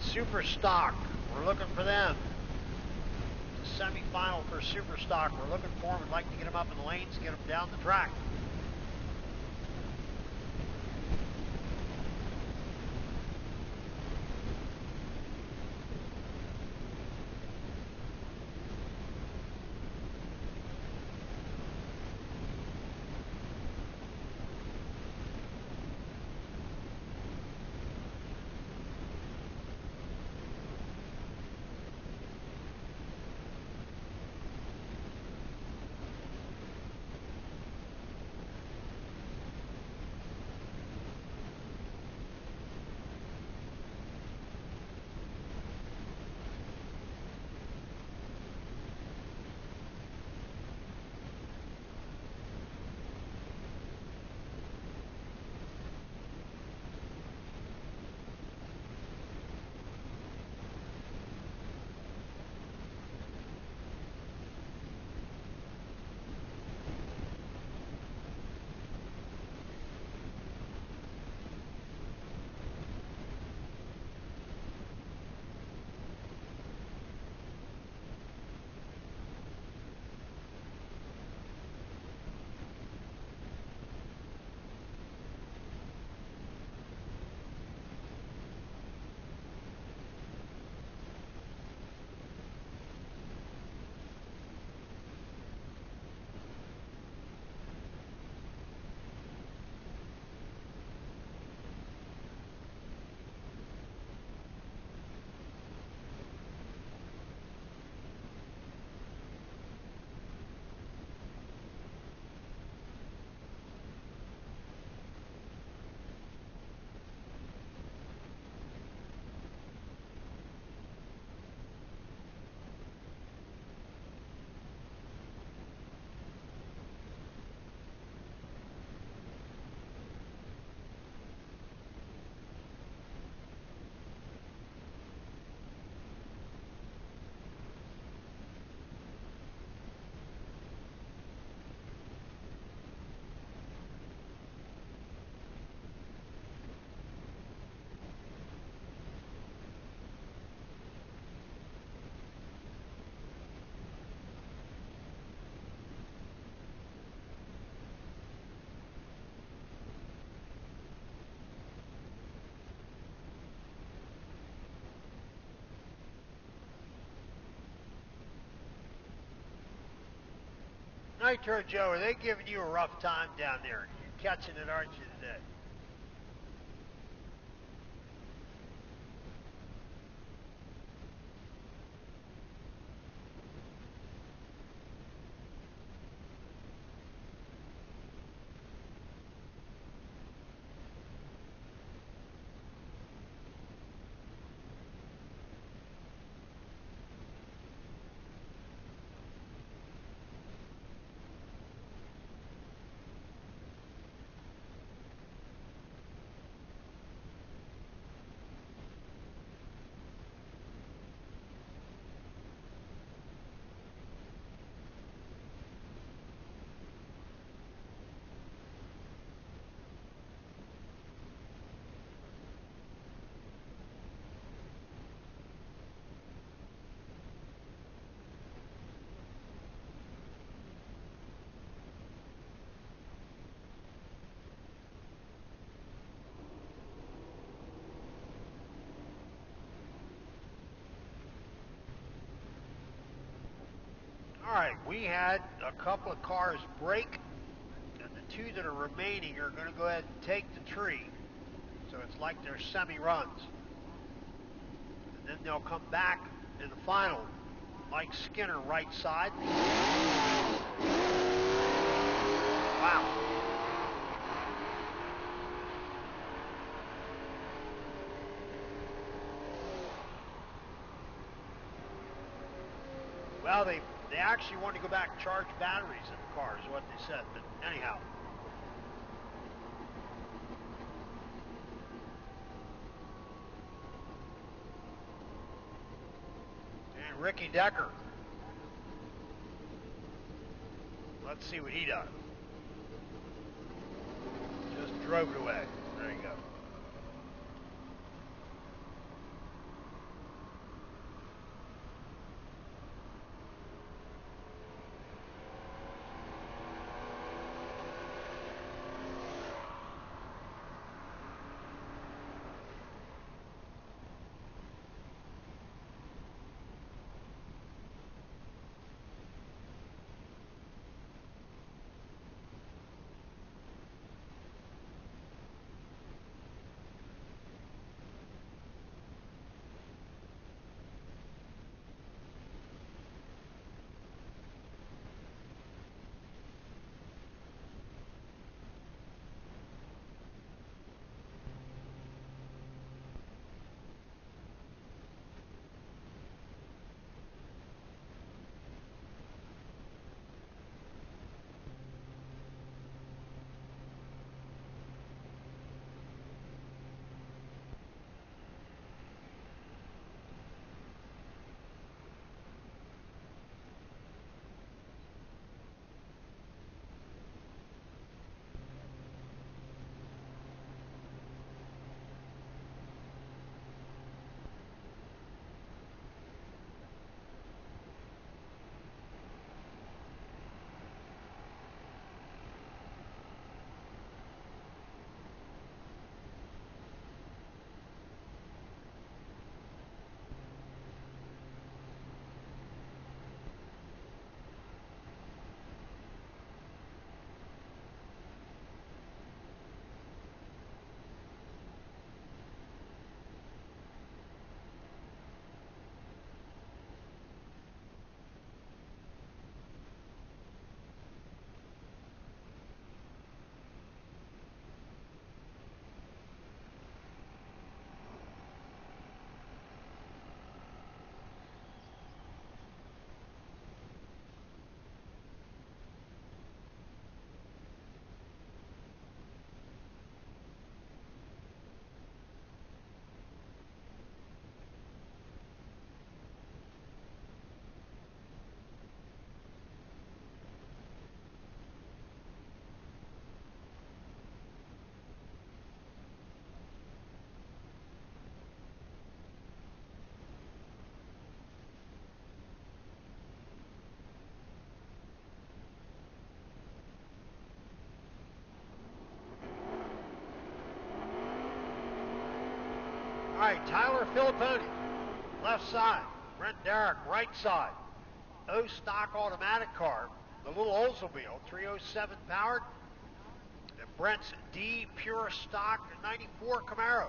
Super stock, we're looking for them. The semi-final for super stock, we're looking for them. We'd like to get them up in the lanes, get them down the track. Nitro Joe, are they giving you a rough time down there? You're catching it, aren't you, today? All right, we had a couple of cars break, and the two that are remaining are going to go ahead and take the tree. So it's like they're semi-runs. And then they'll come back in the final. Mike Skinner, right side. Wow. Well, they actually want to go back and charge batteries in the car is what they said, but anyhow. And Ricky Decker. Let's see what he does. Just drove it away. There you go. All right, Tyler Filipponi, left side. Brent Derrick, right side. O stock automatic car. the little Oldsmobile, 307 powered. And Brent's D Pure Stock 94 Camaro.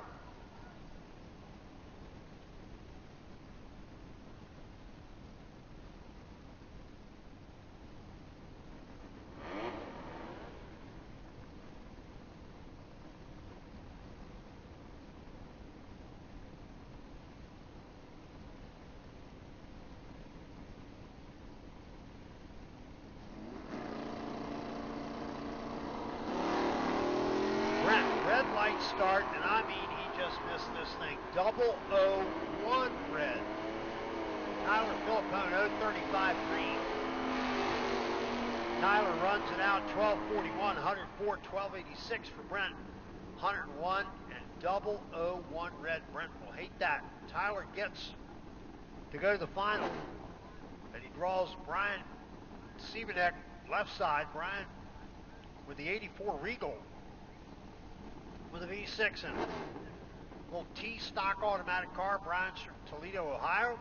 Red light start, and I mean he just missed this thing. 001 red. Tyler Filippone 035 green. Tyler runs it out 1241, 104, 1286 for Brent. 101 and 001 red. Brent will hate that. Tyler gets to go to the final, and he draws Brian Siebenek left side. Brian with the 84 Regal with a V6 in it. Little T stock automatic car. Brian's from Toledo, Ohio.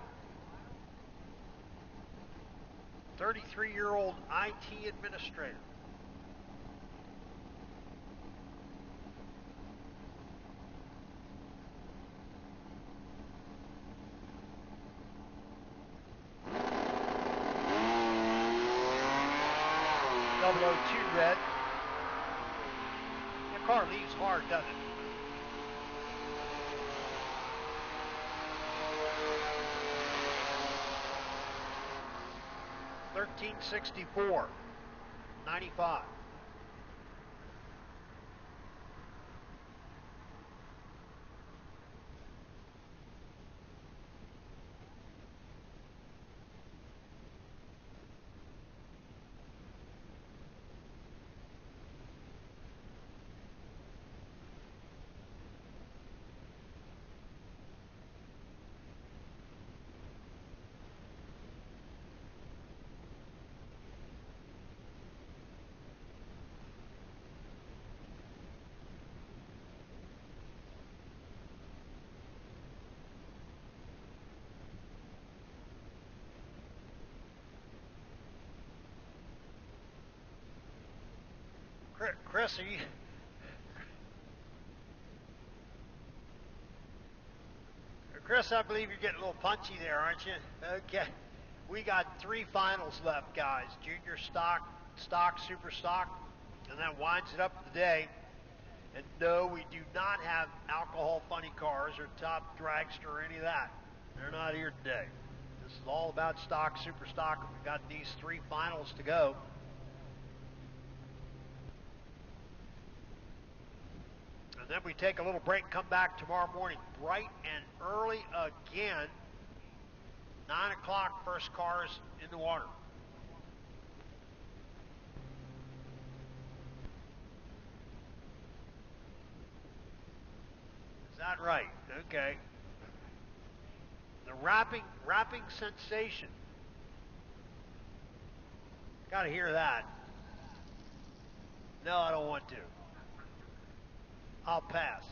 33-year-old IT administrator. Double 02 red. The car leaves hard, doesn't it? $13.64, 95. Chris, Chris, I believe you're getting a little punchy there, aren't you? Okay. We got 3 finals left, guys. Junior stock, stock, super stock, and that winds it up today. And no, we do not have alcohol funny cars or top dragster or any of that. They're not here today. This is all about stock, super stock, and we've got these 3 finals to go. And then we take a little break and come back tomorrow morning bright and early again. 9 o'clock, first cars in the water. Is that right? Okay. The wrapping sensation. Got to hear that. No, I don't want to. I'll pass.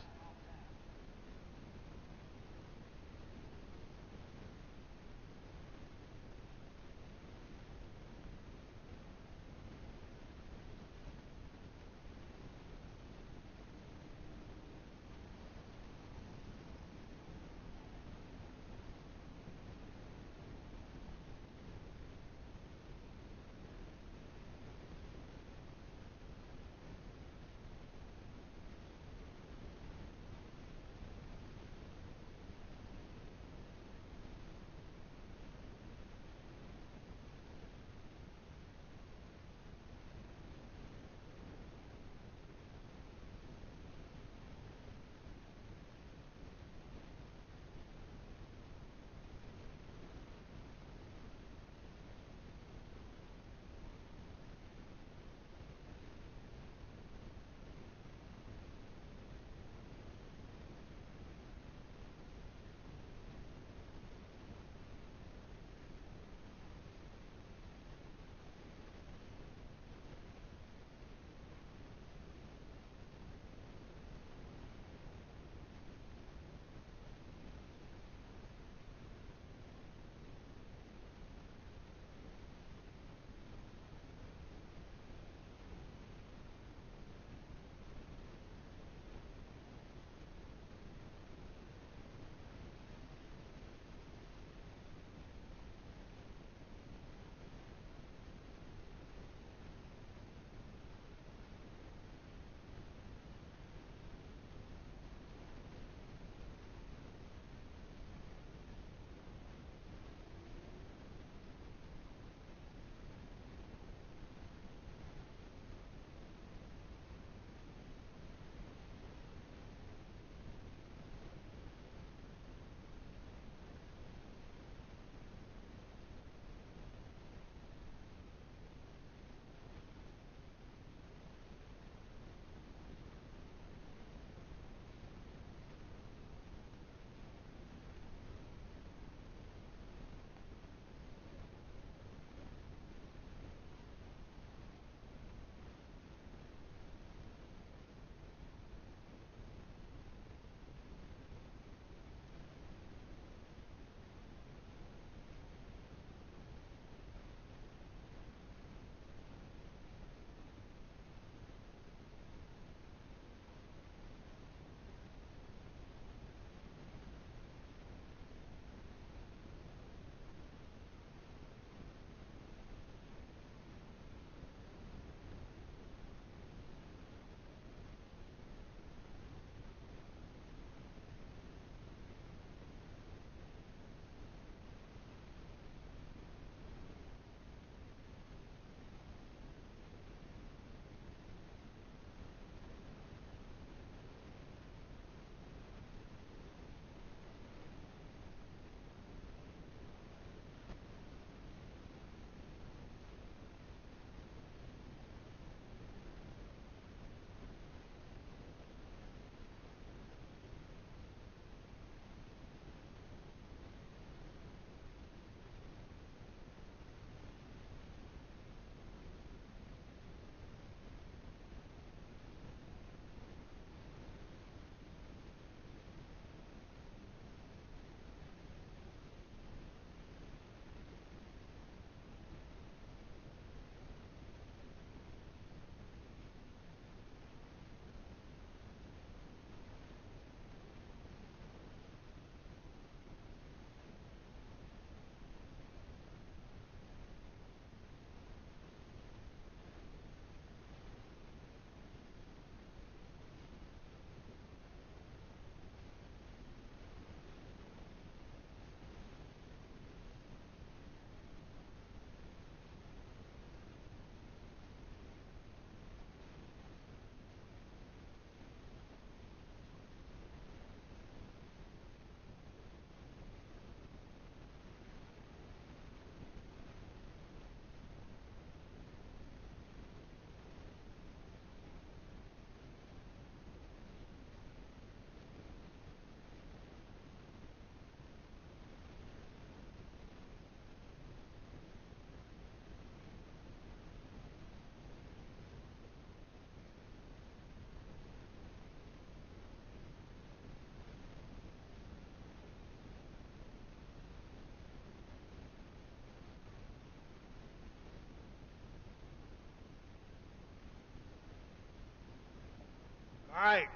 All right,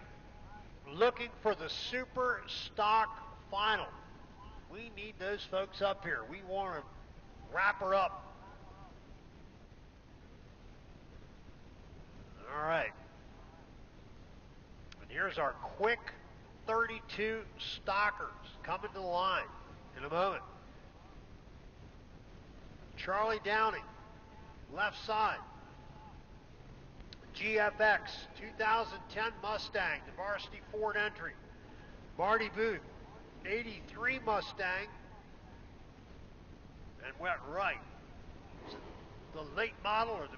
looking for the super stock final. We need those folks up here. We want to wrap her up. All right. And here's our quick 32 stockers coming to the line in a moment. Charlie Downing, left side. GFX 2010 Mustang, the varsity Ford entry. Marty Booth, 83 Mustang, and went right. Is it the late model or the...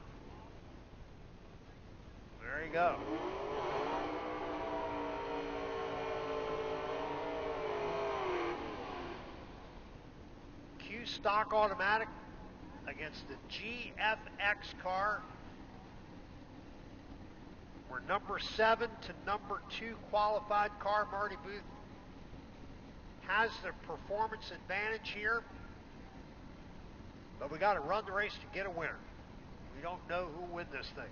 There you go. Q stock automatic against the GFX car. We're number 7 to number 2 qualified car. Marty Booth has the performance advantage here, but we got to run the race to get a winner. We don't know who will win this thing.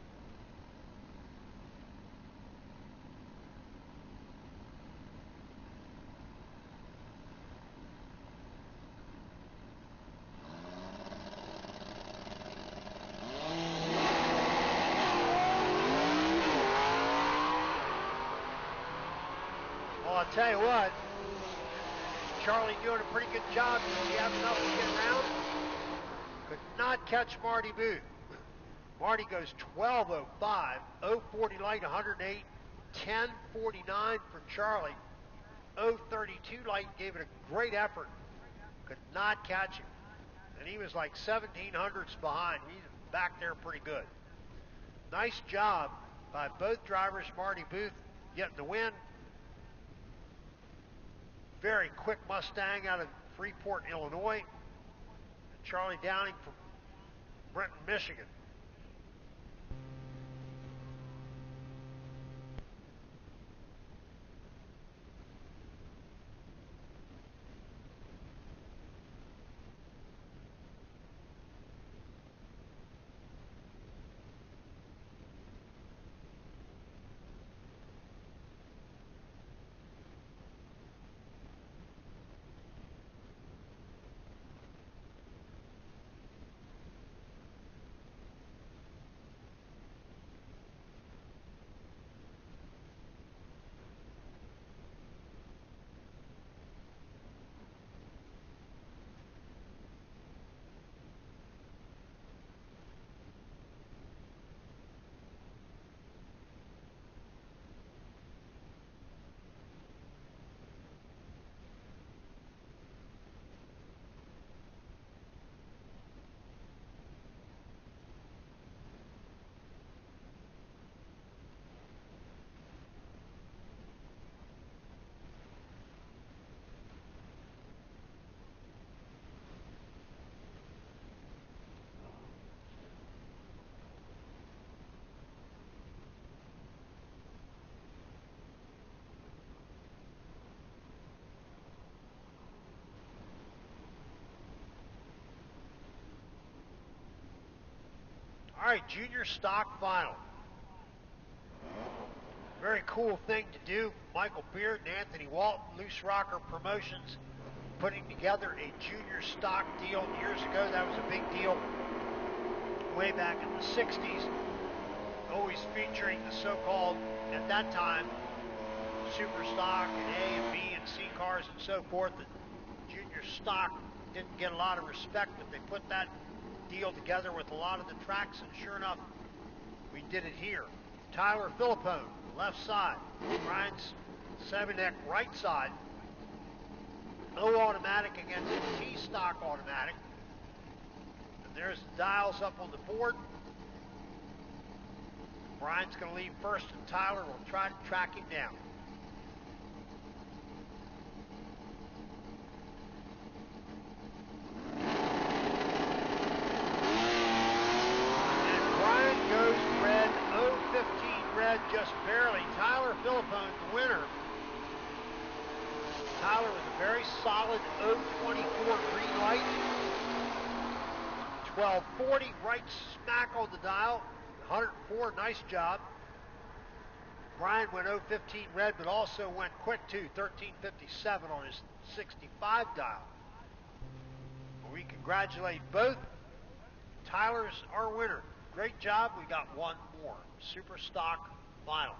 Well, I'll tell you what, Charlie doing a pretty good job. He had enough to get around. Could not catch Marty Booth. Marty goes 12.05, 0.40 light, 108, 10.49 for Charlie. 0.32 light, gave it a great effort. Could not catch him. And he was like 1700ths behind. He's back there pretty good. Nice job by both drivers. Marty Booth getting the win. Very quick Mustang out of Freeport, Illinois. And Charlie Downing from Brenton, Michigan. All right, junior stock final. Very cool thing to do. Michael Beard and Anthony Walton, Loose Rocker Promotions, putting together a junior stock deal years ago. That was a big deal way back in the 60s. Always featuring the so-called, at that time, super stock and A and B and C cars and so forth. And junior stock didn't get a lot of respect, but they put that deal together with a lot of the tracks, and sure enough, we did it here. Tyler Philippone, left side. Brian Sevenek, right side. O automatic against T stock automatic. And there's the dials up on the board. Brian's going to leave first, and Tyler will try to track him down. Just barely. Tyler Philippone, the winner. Tyler with a very solid 0.24 green light. 12.40 right smack on the dial. 104, nice job. Brian went 015 red, but also went quick too, 1357 on his 65 dial. We congratulate both. Tyler's our winner. Great job. We got one more. Super Stock Final.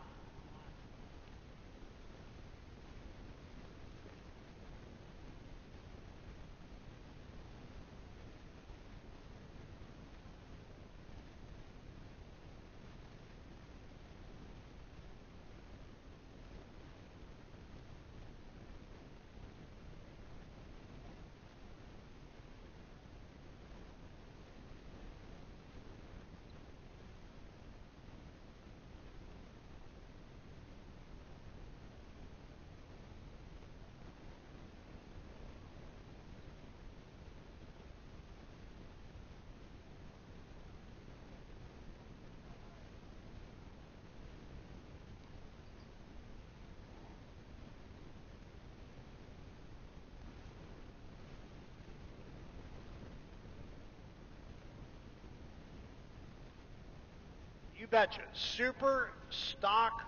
You betcha. Super Stock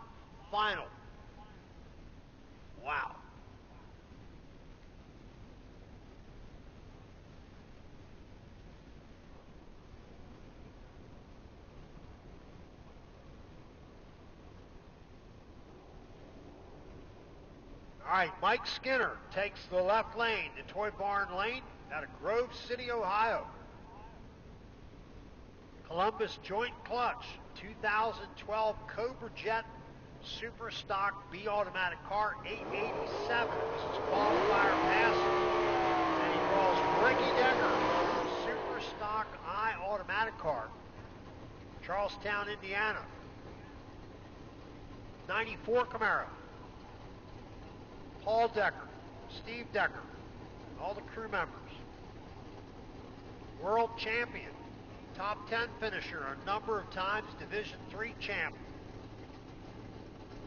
Final. Wow. All right, Mike Skinner takes the left lane, the Toy Barn lane, out of Grove City, Ohio. Columbus Joint Clutch, 2012 Cobra Jet Super Stock B automatic car, 887. This is qualifier pass. And he draws Ricky Decker, Super Stock I automatic car, Charlestown, Indiana. 94 Camaro. Paul Decker, Steve Decker, all the crew members. World champion, top 10 finisher, a number of times Division III champ.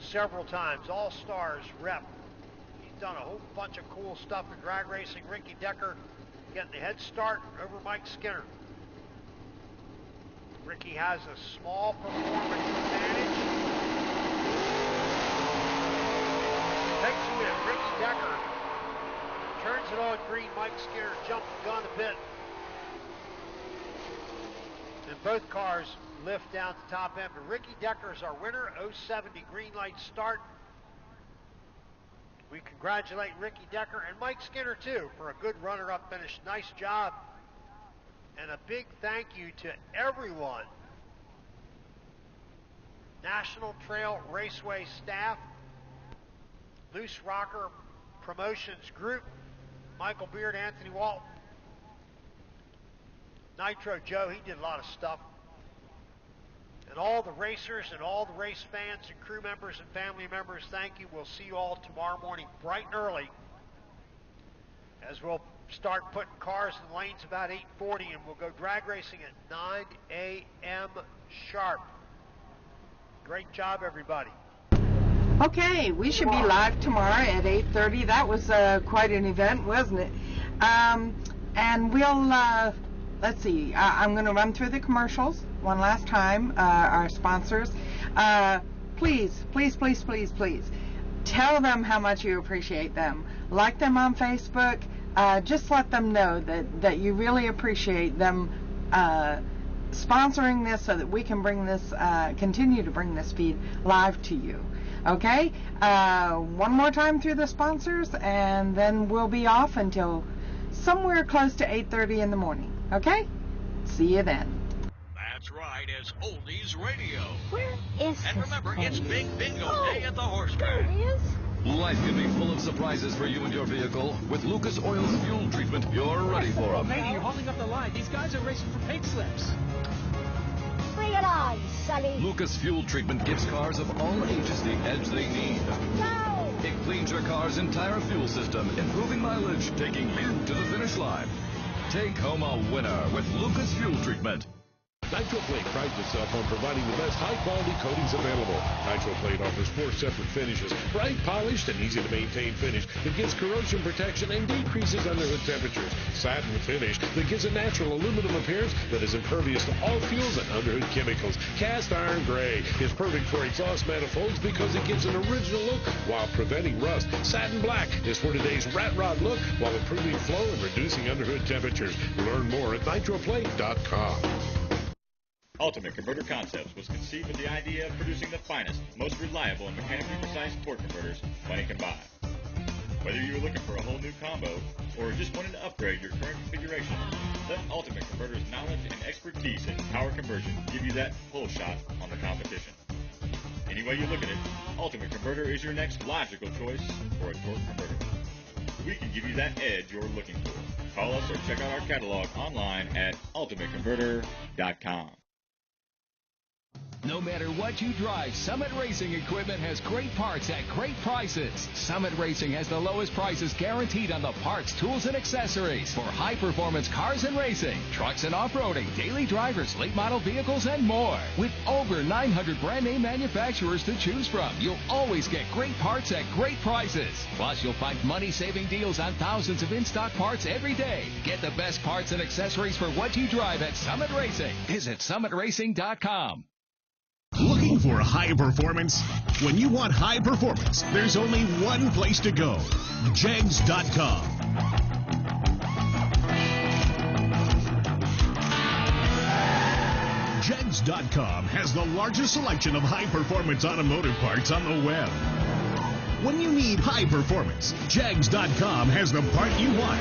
Several times, All-Stars rep. He's done a whole bunch of cool stuff in drag racing. Ricky Decker getting a head start over Mike Skinner. Ricky has a small performance advantage. Takes a win. Ricky Decker turns it on green. Mike Skinner jumped the gun a bit. And both cars lift down to the top end. But Ricky Decker is our winner. 070 green light start. We congratulate Ricky Decker and Mike Skinner too for a good runner-up finish. Nice job. And a big thank you to everyone. National Trail Raceway staff, Loose Rocker Promotions Group, Michael Beard, Anthony Walton, Nitro Joe, he did a lot of stuff. And all the racers and all the race fans and crew members and family members, thank you. We'll see you all tomorrow morning bright and early as we'll start putting cars in the lanes about 8:40 and we'll go drag racing at 9 a.m. sharp. Great job, everybody. Okay, we should be live tomorrow at 8:30. That was quite an event, wasn't it? And we'll, let's see, I'm going to run through the commercials one last time, our sponsors. Please, please, please, please, please, tell them how much you appreciate them. Like them on Facebook. Just let them know that you really appreciate them sponsoring this so that we can bring this, continue to bring this feed live to you. Okay, one more time through the sponsors, and then we'll be off until somewhere close to 8:30 in the morning. Okay, see you then. That's right, it's Oldies Radio. Where is And remember, it's Big Bingo Day at the horse There track. it is. Life can be full of surprises for you and your vehicle. With Lucas Oil's fuel treatment, you're ready for them. Lady, you're holding up the line. These guys are racing for pink slips. Bring it on, Sully. Lucas Fuel Treatment gives cars of all ages the edge they need. Go! It cleans your car's entire fuel system, improving mileage, taking you to the finish line. Take home a winner with Lucas Fuel Treatment. NitroPlate prides itself on providing the best high-quality coatings available. NitroPlate offers 4 separate finishes, bright, polished, and easy-to-maintain finish that gives corrosion protection and decreases underhood temperatures. Satin finish that gives a natural aluminum appearance that is impervious to all fuels and underhood chemicals. Cast iron gray is perfect for exhaust manifolds because it gives an original look while preventing rust. Satin black is for today's rat rod look while improving flow and reducing underhood temperatures. Learn more at nitroplate.com. Ultimate Converter Concepts was conceived with the idea of producing the finest, most reliable, and mechanically precise torque converters money can buy. Whether you are looking for a whole new combo or just wanting to upgrade your current configuration, let Ultimate Converter's knowledge and expertise in power conversion give you that pull shot on the competition. Any way you look at it, Ultimate Converter is your next logical choice for a torque converter. We can give you that edge you're looking for. Call us or check out our catalog online at ultimateconverter.com. No matter what you drive, Summit Racing Equipment has great parts at great prices. Summit Racing has the lowest prices guaranteed on the parts, tools, and accessories for high-performance cars and racing, trucks and off-roading, daily drivers, late-model vehicles, and more. With over 900 brand-name manufacturers to choose from, you'll always get great parts at great prices. Plus, you'll find money-saving deals on thousands of in-stock parts every day. Get the best parts and accessories for what you drive at Summit Racing. Visit summitracing.com. Looking for high performance? When you want high performance, there's only one place to go. Jegs.com. Jegs.com has the largest selection of high performance automotive parts on the web. When you need high performance, Jegs.com has the part you want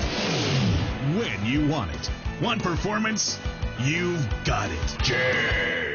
when you want it. Want performance? You've got it. Jegs.